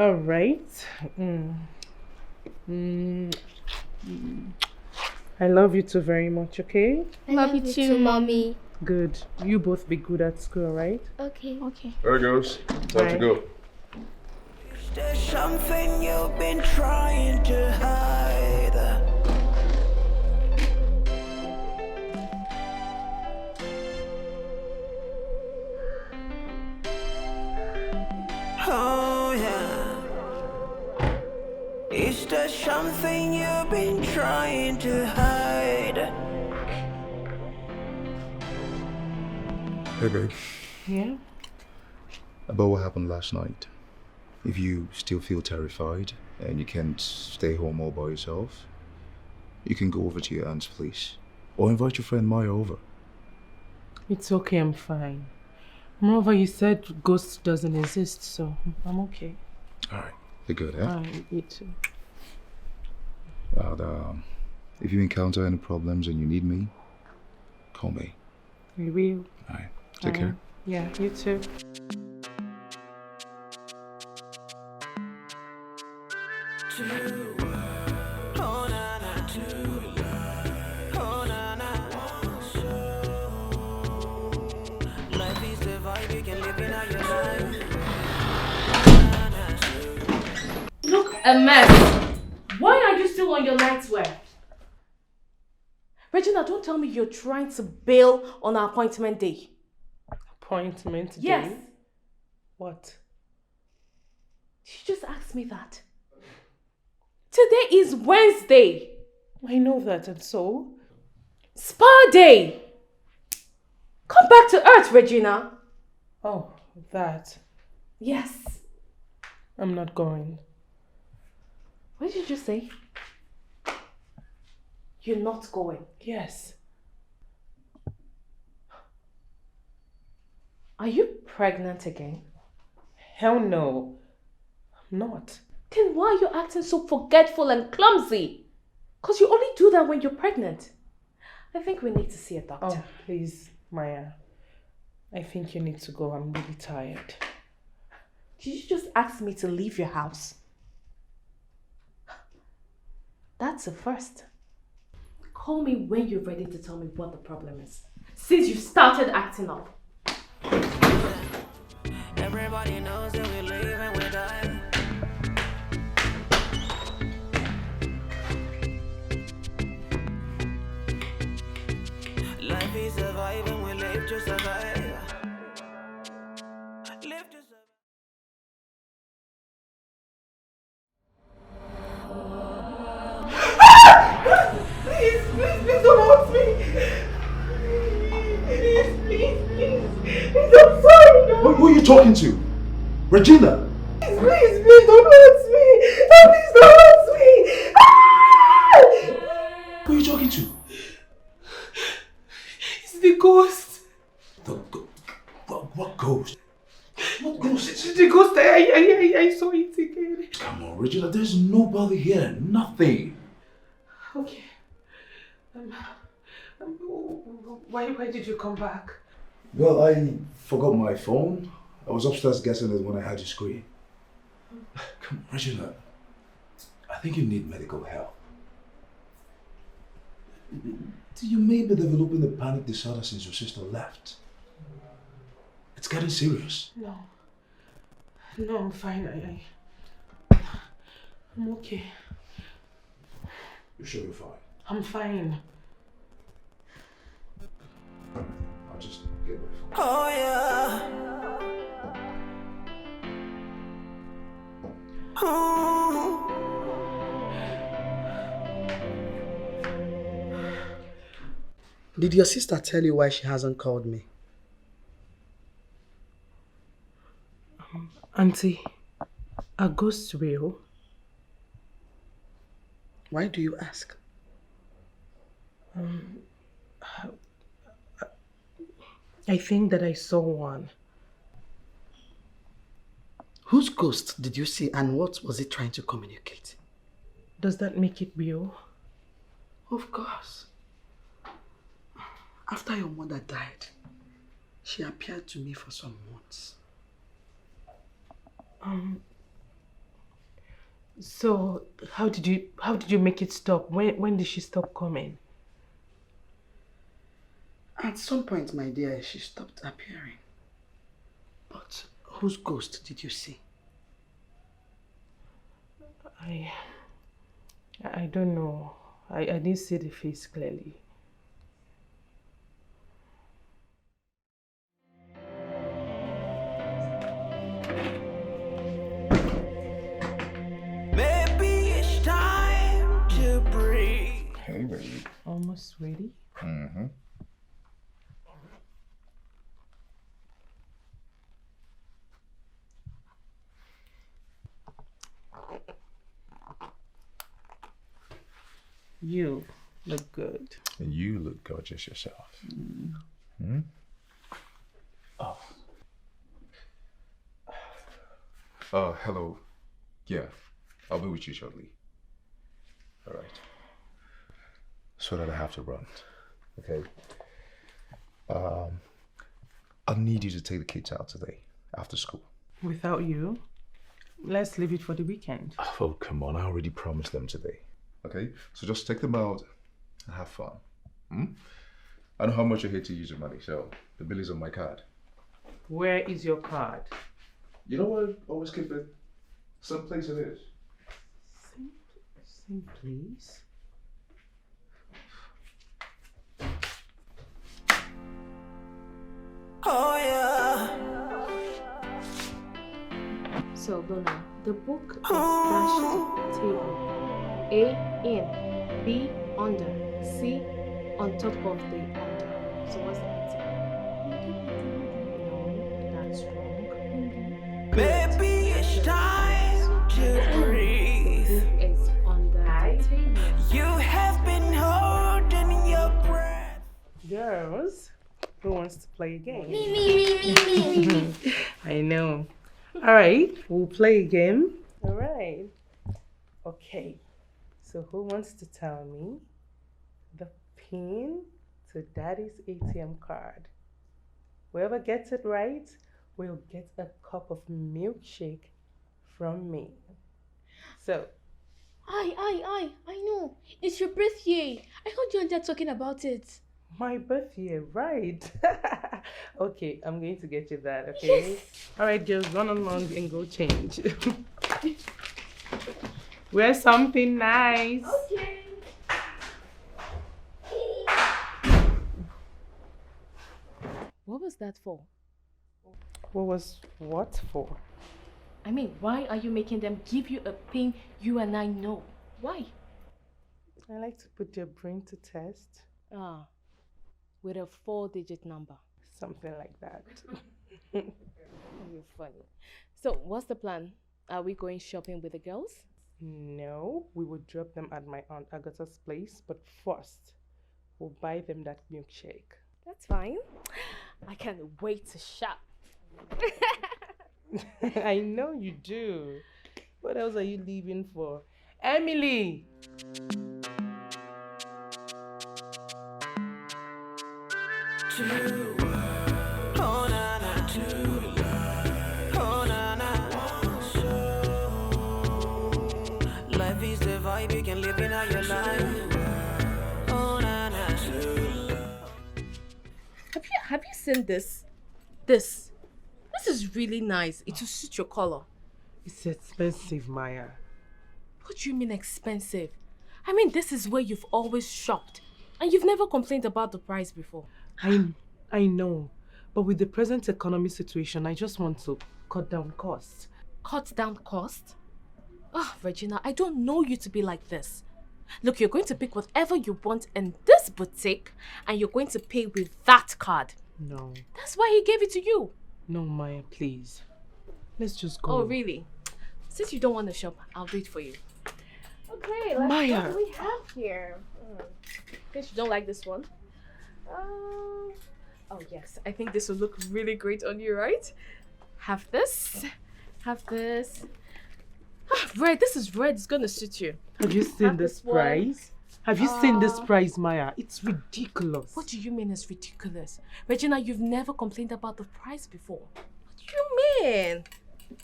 All right. I love you two very much, okay? Love you too, Mommy. Good. You both be good at school, right? Okay. Okay. There it goes. Time to Bye. go. There's something you've been trying to hide. Oh yeah. Is there something you've been trying to hide? Hey, babe. Yeah? About what happened last night. If you still feel terrified and you can't stay home all by yourself, you can go over to your aunt's place. Or invite your friend Maya over. It's okay, I'm fine. Moreover, you said ghost doesn't exist, so I'm okay. Alright. You're good, eh? Alright, you too. And, if you encounter any problems and you need me, call me. You will. Alright. Take care. Yeah, you too. Look a mess. Why are you still on your nightwear? Regina, don't tell me you're trying to bail on our appointment day. Appointment day? Yes. What? You just asked me that. Today is Wednesday. I know that, and so? Spa day. Come back to earth, Regina. Oh, that. Yes. I'm not going. What did you just say? You're not going. Yes. Are you pregnant again? Hell no. I'm not. Then why are you acting so forgetful and clumsy? Because you only do that when you're pregnant. I think we need to see a doctor. Oh, please, Maya. I think you need to go. I'm really tired. Did you just ask me to leave your house? That's a first. Call me when you're ready to tell me what the problem is. Since you started acting up. Everybody knows that we live and we die. Life is surviving, we live to survive. Live to survive. Please don't hurt me. Please, I'm sorry, no. Who are you talking to? Regina! Please, don't hurt me. Please don't hurt me. Ah! Who are you talking to? It's the ghost. What ghost? What ghost? The ghost, I saw it again. Come on, Regina, there's nobody here. Nothing. Okay. Why did you come back? Well, I forgot my phone. I was upstairs getting it when I heard you scream. Come on, Regina. I think you need medical help. You may be developing a panic disorder since your sister left. It's getting serious. No, I'm fine. I'm okay. You sure you're fine? I'm fine. I'll just get my phone. Oh yeah. Oh. Did your sister tell you why she hasn't called me? Auntie, are ghosts real? Why do you ask? I think that I saw one. Whose ghost did you see and what was it trying to communicate? Does that make it real? Of course. After your mother died, she appeared to me for some months. So, how did you make it stop? When did she stop coming? At some point, my dear, she stopped appearing. But whose ghost did you see? I don't know. I didn't see the face clearly. Maybe it's time to breathe. Hey, baby. Almost ready? Mm-hmm. You look good. And you look gorgeous yourself. Hmm? Oh. Oh, hello. Yeah, I'll be with you shortly. All right. So that I have to run. Okay. I need you to take the kids out today after school. Without you? Let's leave it for the weekend. Oh, come on. I already promised them today. Okay? So just take them out and have fun. Hmm? I know how much you hate to use your money, so the bill is on my card. Where is your card? You know what? Always keep it someplace it is. Same please. Oh yeah. So, Luna, the book is dashed table. A in, B under, C on top of the under. So what's the answer? No, that's wrong. Maybe it's time to The breathe. book is under the table. You have been holding your breath. Girls, who wants to play a game? Me. I know. All right, we'll play a game. All right. Okay. So who wants to tell me the pin to Daddy's ATM card? Whoever gets it right will get a cup of milkshake from me. So, I know. It's your birthday. I heard you and Dad talking about it. my birthday, right? Okay, I'm going to get you that, okay? Yes. All right, girls, run along and go change. Wear something nice. Okay. What was that for? What was what for? I mean, why are you making them give you a pin you and I know? Why? I like to put your brain to test. Ah, with a 4-digit number. Something like that. You're funny. So, what's the plan? Are we going shopping with the girls? No, we will drop them at my Aunt Agatha's place, but first, we'll buy them that milkshake. That's fine. I can't wait to shop. I know you do. What else are you leaving for? Emily! Oh na na. Oh na na. Life is the vibe you can live in all your life. Oh na na. Have you seen this? This is really nice. It will suit your color. It's expensive, Maya. What do you mean expensive? I mean, this is where you've always shopped. And you've never complained about the price before. I know, but with the present economy situation, I just want to cut down costs. Cut down cost? Oh, Regina, I don't know you to be like this. Look, you're going to pick whatever you want in this boutique and you're going to pay with that card. No. That's why he gave it to you. No, Maya, please. Let's just go. Oh, really? Since you don't want to shop, I'll do it for you. Okay, let's Maya. see what we have here. Guess you don't like this one. Oh yes, I think this will look really great on you, right? Have this. Have this. Red, this is red. It's gonna suit you. Have you seen Have this this one. price? Have you seen this price, Maya? It's ridiculous. What do you mean it's ridiculous? Regina, you've never complained about the price before. What do you mean? What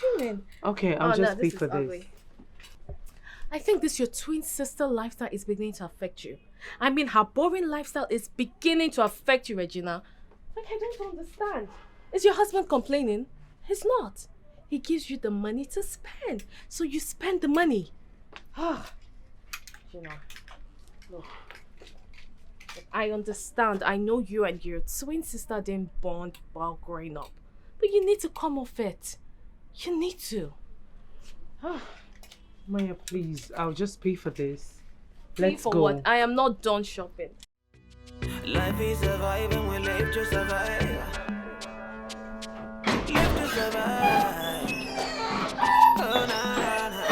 do you mean? Okay, I'll Oh, just no, pay this for is this. ugly. I think this your twin sister lifestyle is beginning to affect you. I mean, her boring lifestyle is beginning to affect you, Regina. Like, I don't understand. Is your husband complaining? He's not. He gives you the money to spend, so you spend the money. Regina, look. I understand. I know you and your twin sister didn't bond while growing up. But you need to come off it. You need to. Maya, please, I'll just pay for this. Pay Let's for go. what? I am not done shopping. Life is surviving, we live to survive. Live to survive. Oh, nah, nah,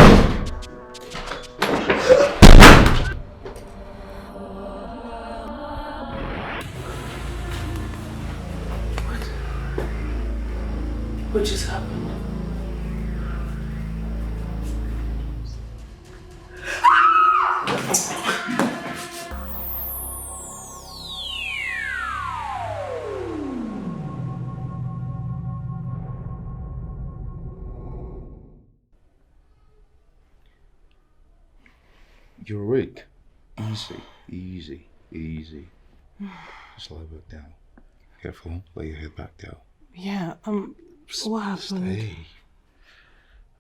What just happened? You're awake. Easy, easy, easy. Just lie back down. Careful, lay your head back down. Yeah, what happened? Stay.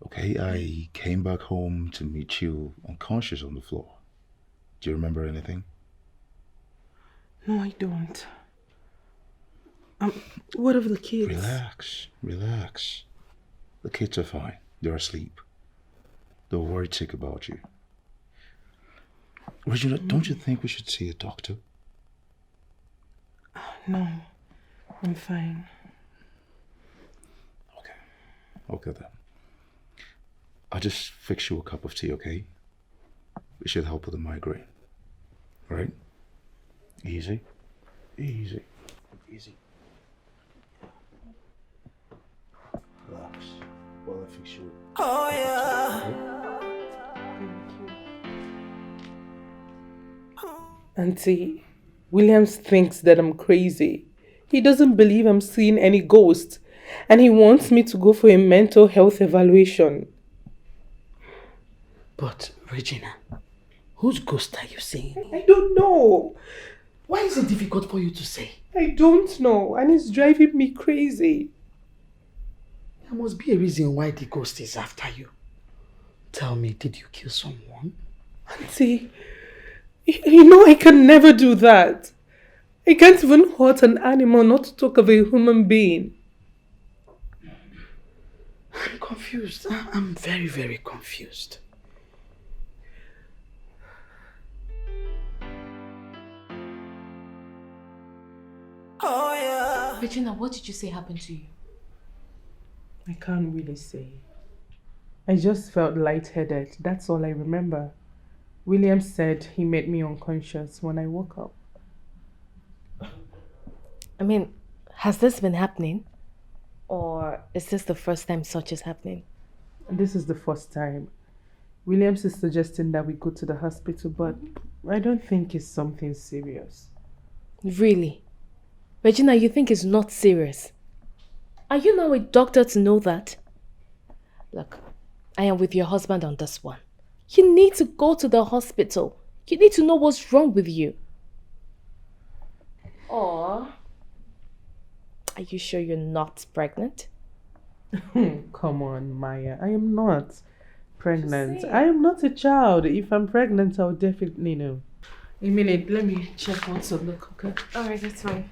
Okay, I came back home to meet you unconscious on the floor. Do you remember anything? No, I don't. What of the kids? Relax, relax. The kids are fine. They're asleep. They're worried sick about you. Regina, don't you think we should see a doctor? No, I'm fine. Okay then. I'll just fix you a cup of tea, okay? It should help with the migraine. Right? Easy. Easy. Easy. Relax while I fix you. oh yeah. Auntie, Williams thinks that I'm crazy. He doesn't believe I'm seeing any ghosts, and he wants me to go for a mental health evaluation. But, Regina, whose ghost are you seeing? I don't know. Why is it difficult for you to say? I don't know, and it's driving me crazy. There must be a reason why the ghost is after you. Tell me, did you kill someone? Auntie, you know I can never do that. I can't even hurt an animal, not to talk of a human being. I'm confused. I'm very, very confused. Oh yeah. Regina, what did you say happened to you? I can't really say. I just felt lightheaded. That's all I remember. William said he made me unconscious when I woke up. I mean, has this been happening? Or is this the first time such is happening? This is the first time. Williams is suggesting that we go to the hospital, but I don't think it's something serious. Really? Regina, you think it's not serious? Are you now a doctor to know that? Look, I am with your husband on this one. You need to go to the hospital. You need to know what's wrong with you. Or are you sure you're not pregnant? Come on, Maya. I am not pregnant. I am not a child. If I'm pregnant, I'll definitely know. A minute, let me check what's on the cooker. Alright, that's fine.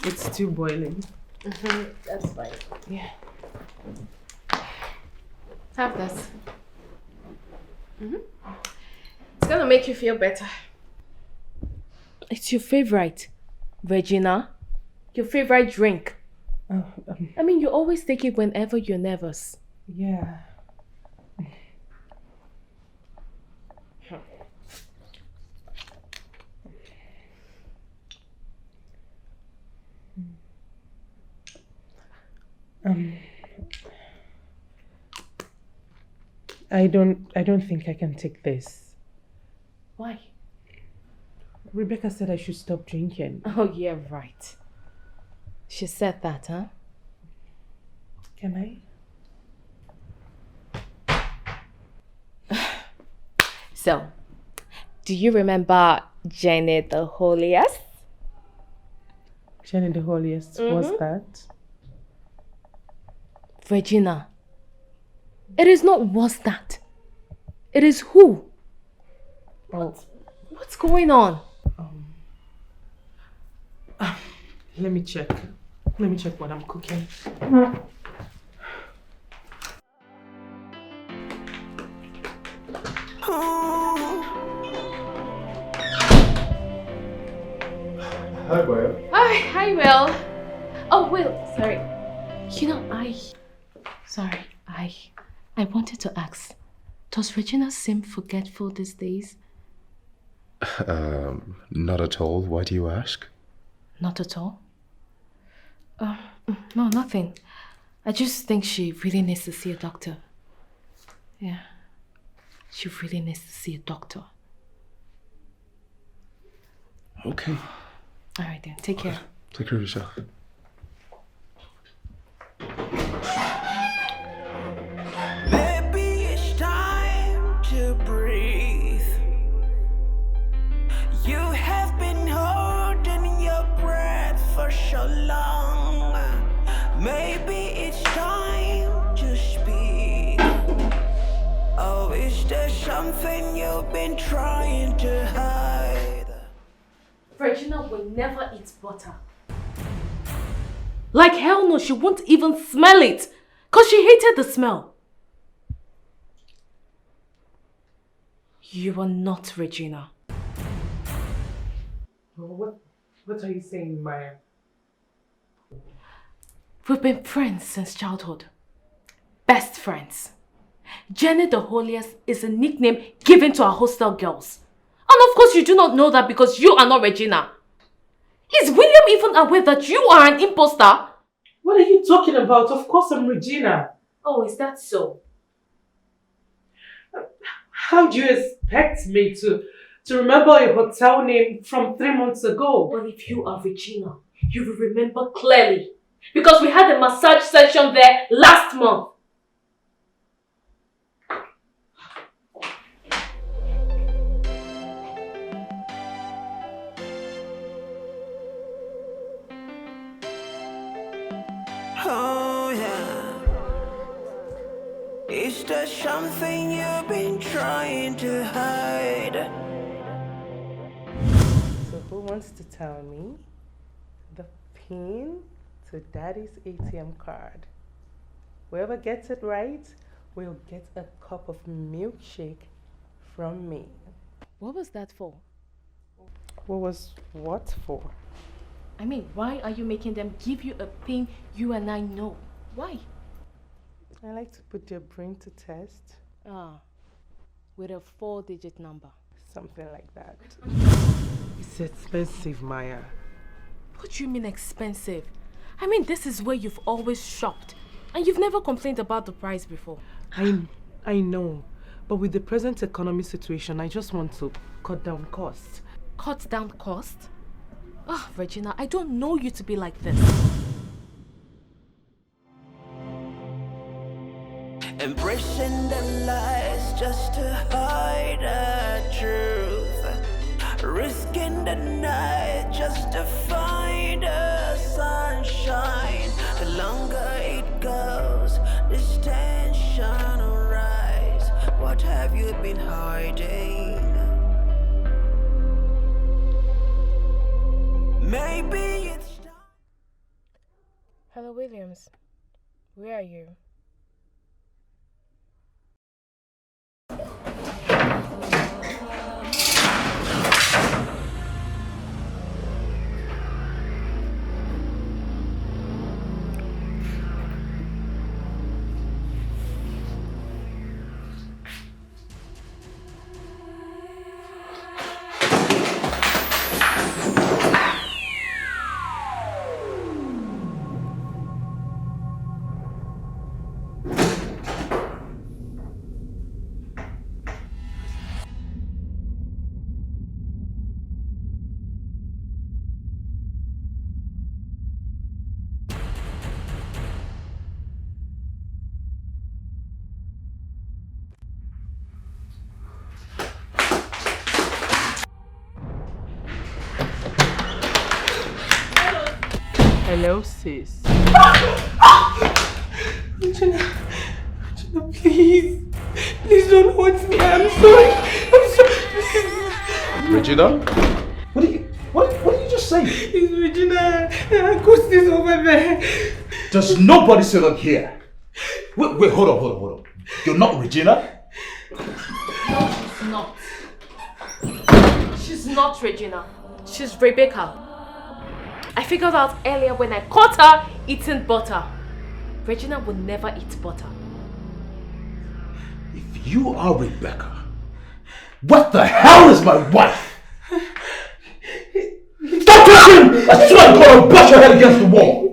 It's still boiling. That's fine. Yeah. Have this. It's gonna make you feel better. It's your favorite, Regina. Your favorite drink. Oh, I mean, you always take it whenever you're nervous. yeah. I don't think I can take this. Why? Rebecca said I should stop drinking. Oh, yeah, right. She said that, huh? Can I? So, do you remember Jenny the holiest? Jenny the holiest, what's that? Regina. It is not was that. It is who. Oh, What's going on? let me check. Let me check what I'm cooking. Hi, Boya. Hi, Will. Oh, Will, sorry. I wanted to ask, does Regina seem forgetful these days? Not at all. Why do you ask? Not at all. No, nothing. I just think she really needs to see a doctor. Yeah. She really needs to see a doctor. Okay. All right then, take care. Take care of yourself. Maybe it's time to breathe. You have been holding your breath for so long. Maybe it's time to speak. Oh, is there something you've been trying to hide? Regina will never eat butter. Like hell no, she won't even smell it. Because she hated the smell. You are not Regina. What are you saying, Maya? We've been friends since childhood. Best friends. Jenny the holiest is a nickname given to our hostel girls. And of course you do not know that because you are not Regina. Is William even aware that you are an imposter? What are you talking about? Of course I'm Regina. Oh, is that so? How do you expect me to remember a hotel name from 3 months ago? Well, if you are Regina, you will remember clearly. Because we had a massage session there last month. Oh yeah. Is there something you've been trying to hide? So who wants to tell me the pin to Daddy's ATM card? Whoever gets it right will get a cup of milkshake from me. What was that for? What was what for? I mean, why are you making them give you a pin you and I know? Why? I like to put their brain to test. With a 4-digit number. Something like that. It's expensive, Maya. What do you mean expensive? I mean, this is where you've always shopped. And you've never complained about the price before. I know. But with the present economy situation, I just want to cut down costs. Cut down cost? Regina, I don't know you to be like this. Embracing the lies just to hide the truth. Risking the night just to find the sunshine. The longer it goes, this tension will rise. What have you been hiding? Maybe it's time. Hello, Williams. Where are you? Hello, sis. Regina, please. Please don't hurt me. I'm sorry. Regina? What did you just say? It's Regina. Ghost is over there. Does nobody sit up here? Wait, hold on. You're not Regina? No, she's not. She's not Regina. She's Rebecca. I figured out earlier when I caught her eating butter. Regina would never eat butter. If you are Rebecca, what the hell is my wife? Stop talking! I swear I'm gonna bash your head against the wall!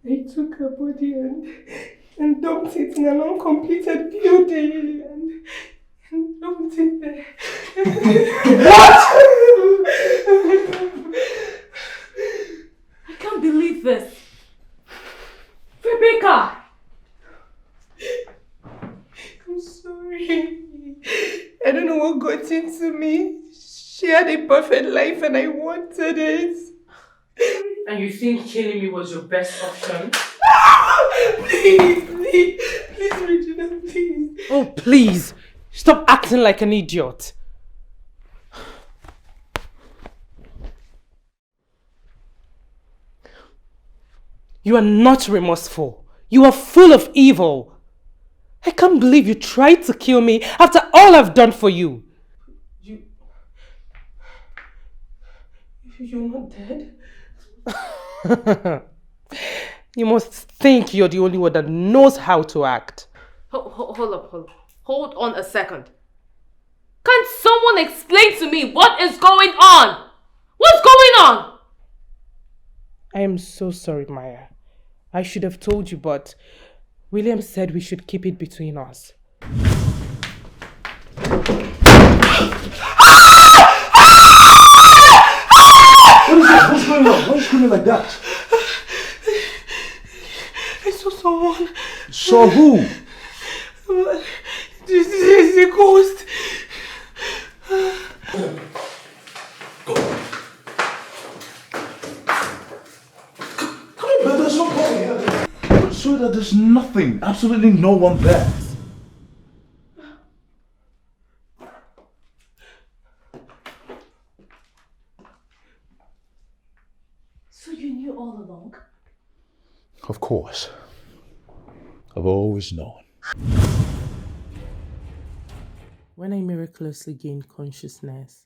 I took her body and dumped it in an uncompleted building and dumped it there. What? I can't believe this. Rebecca! I'm sorry. I don't know what got into me. She had a perfect life and I wanted it. And you think killing me was your best option? Please, Regina, please. Oh, please. Stop acting like an idiot. You are not remorseful. You are full of evil. I can't believe you tried to kill me after all I've done for you. You're not dead? You must think you're the only one that knows how to act. Hold on a second. Can someone explain to me what is going on? What's going on? I am so sorry, Maya. I should have told you, but William said we should keep it between us. What is that? What's going on? Why are you screaming like that? I saw someone. Saw who? This is a ghost. Go. Come on, man, there's no body here. I'm sure that there's nothing, absolutely no one there. So you knew all along? Of course. I've always known. When I miraculously gained consciousness,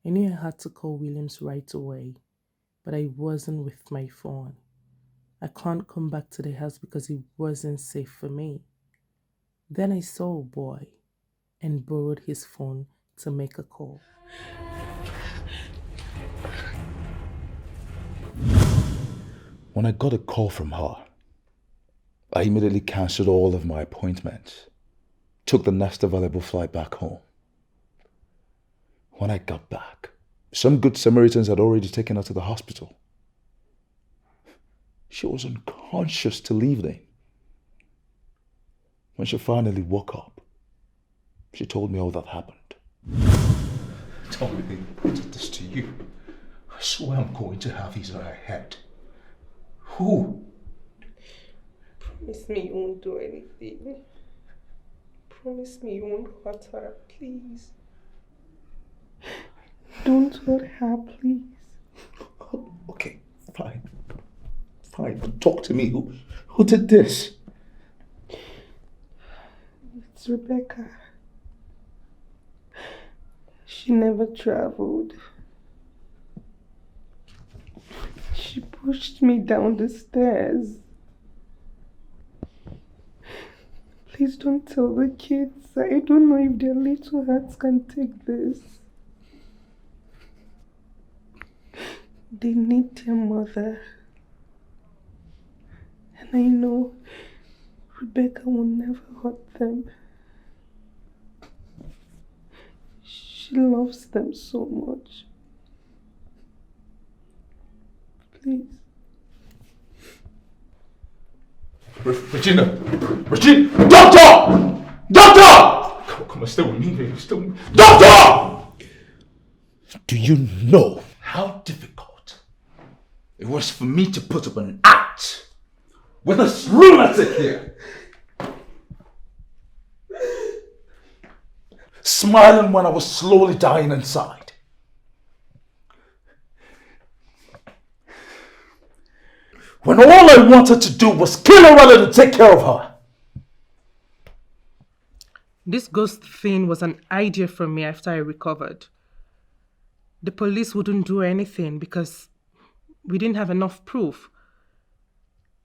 I knew I had to call Williams right away, but I wasn't with my phone. I can't come back to the house because it wasn't safe for me. Then I saw a boy and borrowed his phone to make a call. When I got a call from her, I immediately cancelled all of my appointments, took the next available flight back home. When I got back, some good Samaritans had already taken her to the hospital. She was unconscious till evening. When she finally woke up, she told me all that happened. Tell me they did this to you. I swear I'm going to have his head. Who? Promise me you won't do anything. Promise me you won't hurt her, please. Don't hurt her, please. Okay, fine. Fine, but talk to me. Who did this? It's Rebecca. She never traveled. She pushed me down the stairs. Please don't tell the kids. I don't know if their little hearts can take this. They need their mother. And I know Rebecca will never hurt them. She loves them so much. Please. Regina! Regina! Doctor! Doctor! Come on, stay with me, baby. Stay with me. Doctor! Do you know how difficult it was for me to put up an act with this lunatic here? Smiling when I was slowly dying inside. When all I wanted to do was kill her rather than take care of her. This ghost thing was an idea from me after I recovered. The police wouldn't do anything because we didn't have enough proof.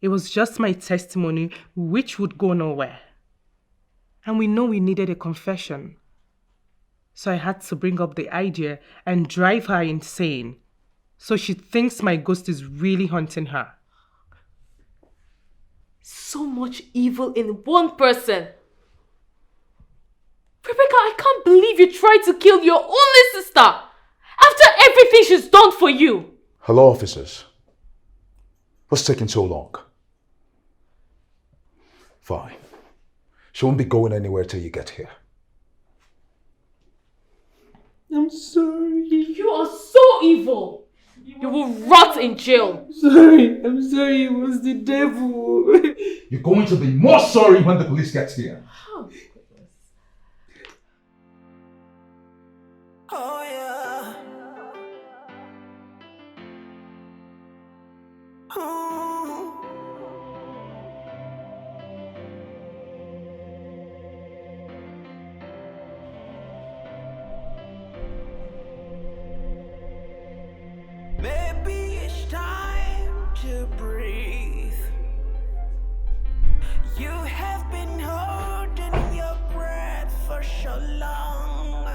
It was just my testimony, which would go nowhere. And we know we needed a confession. So I had to bring up the idea and drive her insane. So she thinks my ghost is really haunting her. So much evil in one person. Rebecca, I can't believe you tried to kill your only sister after everything she's done for you. Hello, officers. What's taking so long? Fine. She won't be going anywhere till you get here. I'm sorry. You are so evil. You will rot in jail. I'm sorry, it was the devil. You're going to be more sorry when the police gets here. Oh, Oh yeah. Oh. Maybe it's time to breathe. You have been holding your breath for so long.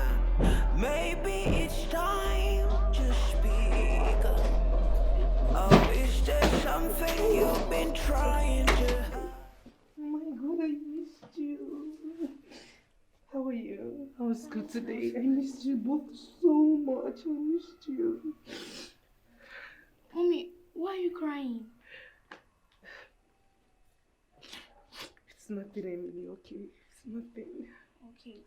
Maybe it's time to speak. Oh, is there something you've been trying to? Oh my God, I missed you. How are you? I was good today. I missed you both so much. I missed you. Mommy, why are you crying? It's nothing, Emily, okay? It's nothing. Okay.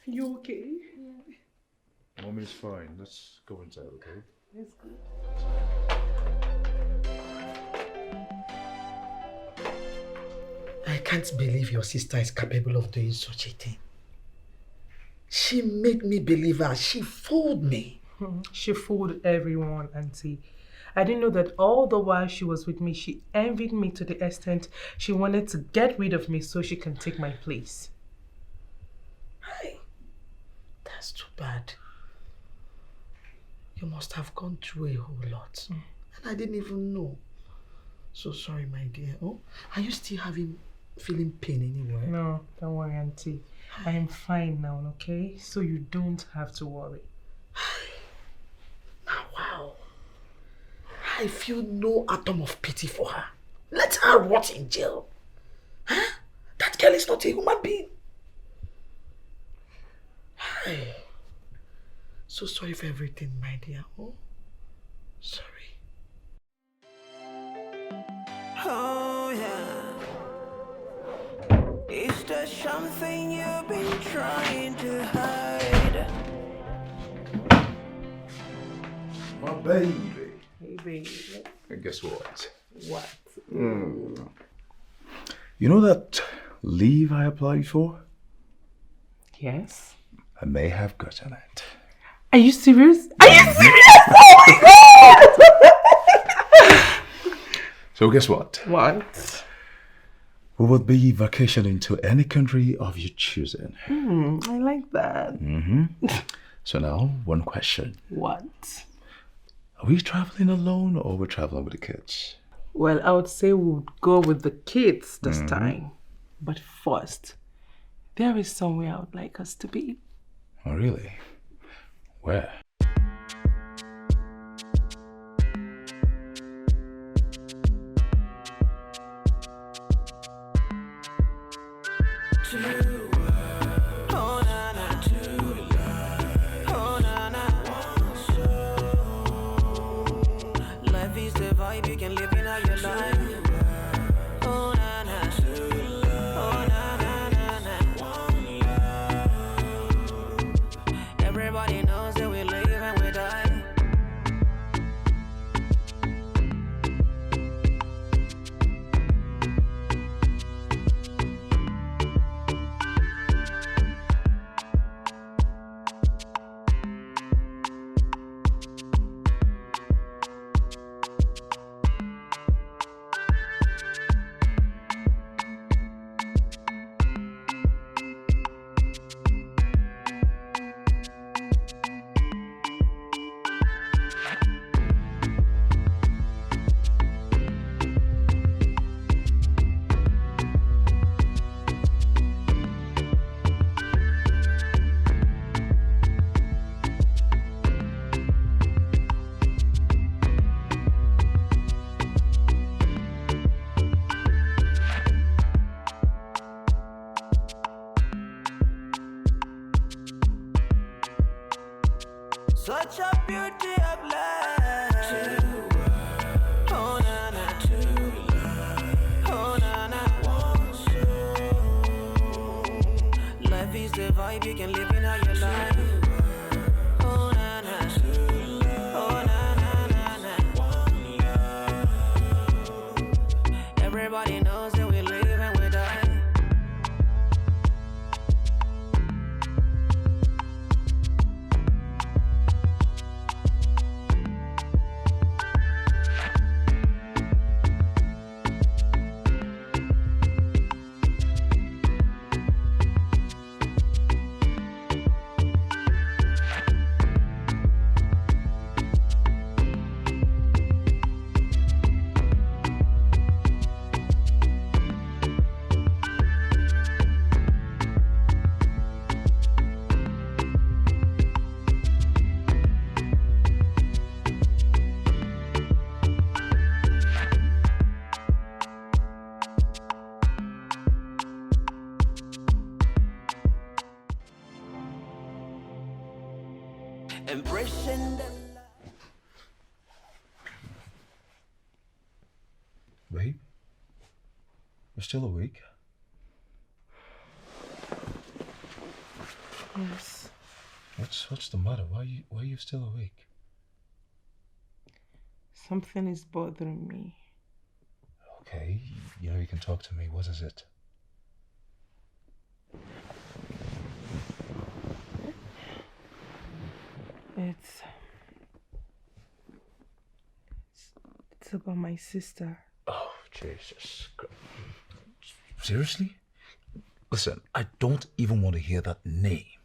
You okay? Yeah. Mommy's fine. Let's go inside, okay? That's good. I can't believe your sister is capable of doing such a thing. She made me believe her. She fooled me. She fooled everyone, Auntie. I didn't know that all the while she was with me, she envied me to the extent she wanted to get rid of me so she can take my place. Hey, that's too bad. You must have gone through a whole lot. And I didn't even know. So sorry, my dear. Oh, are you still feeling pain anywhere? No, don't worry, Auntie. I am fine now, okay? So you don't have to worry. Now, wow. I feel no atom of pity for her. Let her rot in jail. Huh? That girl is not a human being. Hi. So sorry for everything, my dear. Oh, sorry. Oh yeah. Is there something you've been trying to hide? My baby. Hey, baby. And guess what? What? You know that leave I applied for? Yes? I may have gotten it. Are you serious? Are you serious? Oh my God! So guess what? What? We will be vacationing to any country of your choosing. I like that. So now, one question. What? Are we traveling alone or we're traveling with the kids? Well, I would say we would go with the kids this time. But first, there is somewhere I would like us to be. Oh, really? Where? Life is the vibe Such a beauty of life. Oh na na. Oh na na. Life is the vibe you can live in how you like. Oh na na. Oh na na na na. Everybody knows that we live and we die. Embracing the Babe? You're still awake? Yes. What's the matter? Why are you still awake? Something is bothering me. Okay, you know you can talk to me. What is it? It's about my sister. Oh, Jesus. Seriously? Listen, I don't even want to hear that name.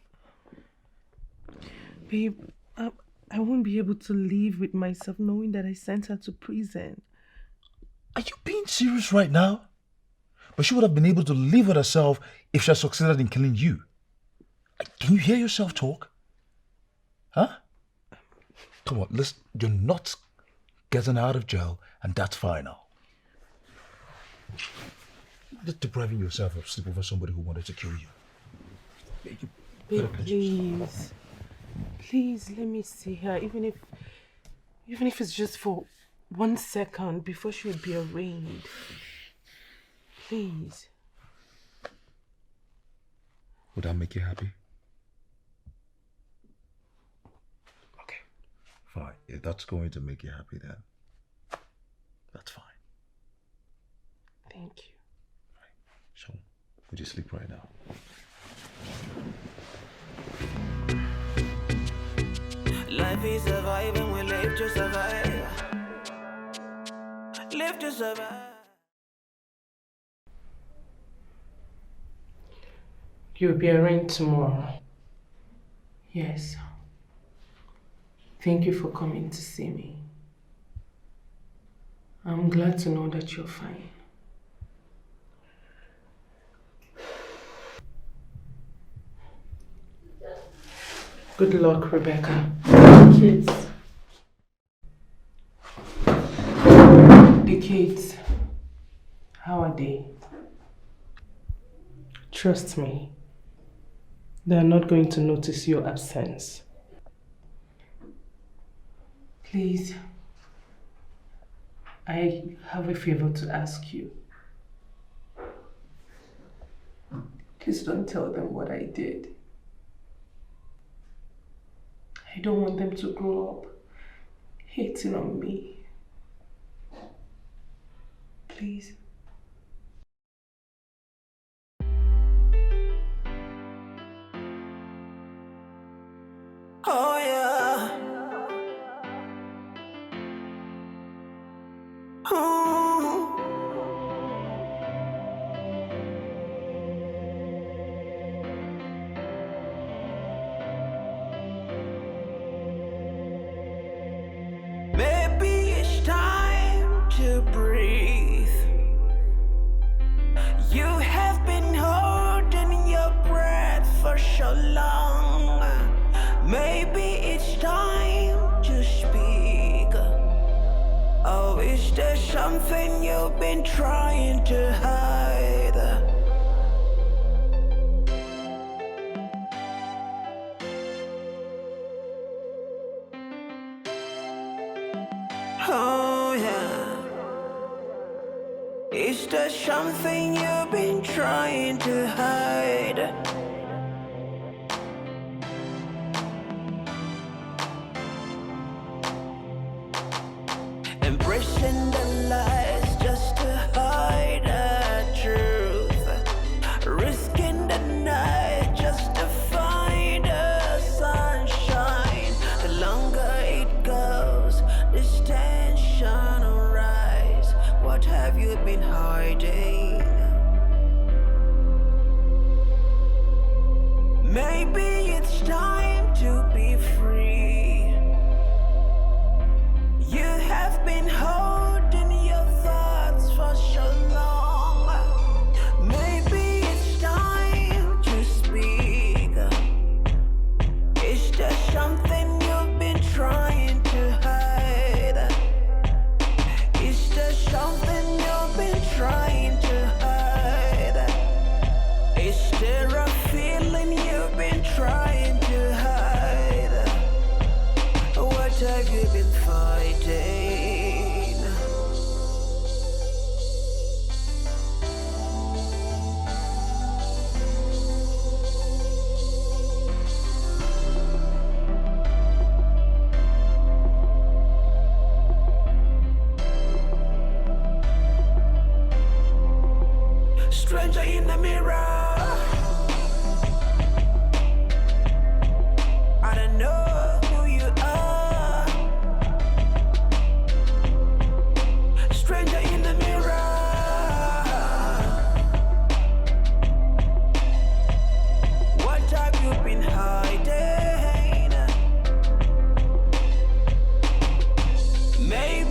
Babe, I won't be able to live with myself knowing that I sent her to prison. Are you being serious right now? But she would have been able to live with herself if she had succeeded in killing you. Can you hear yourself talk? Huh? Come on, listen, you're not getting out of jail, and that's final. You're depriving yourself of sleep over somebody who wanted to kill you. Babe, please. Please, let me see her, even if it's just for 1 second before she would be arraigned. Please. Would that make you happy? Okay, fine. If that's going to make you happy, then that's fine. Thank you. Right. So, would you sleep right now? life is a vibe and we live to survive. Live to survive. You'll be arraigned tomorrow. Yes. Thank you for coming to see me. I'm glad to know that you're fine. Good luck, Rebecca. Kids. The kids. How are they? Trust me. They are not going to notice your absence. Please, I have a favor to ask you. Please don't tell them what I did. I don't want them to grow up hating on me. Please. Oh yeah. Ooh. Maybe it's time to breathe. You have been holding your breath for so long. Maybe it's time to speak. Oh, is there something you've been trying to hide? Oh yeah. Is there something you've been trying to hide? Embracing the lies just to hide the truth. Risking the night just to find the sunshine. The longer it goes, this tension will rise. What have you been hiding? Maybe it's time to be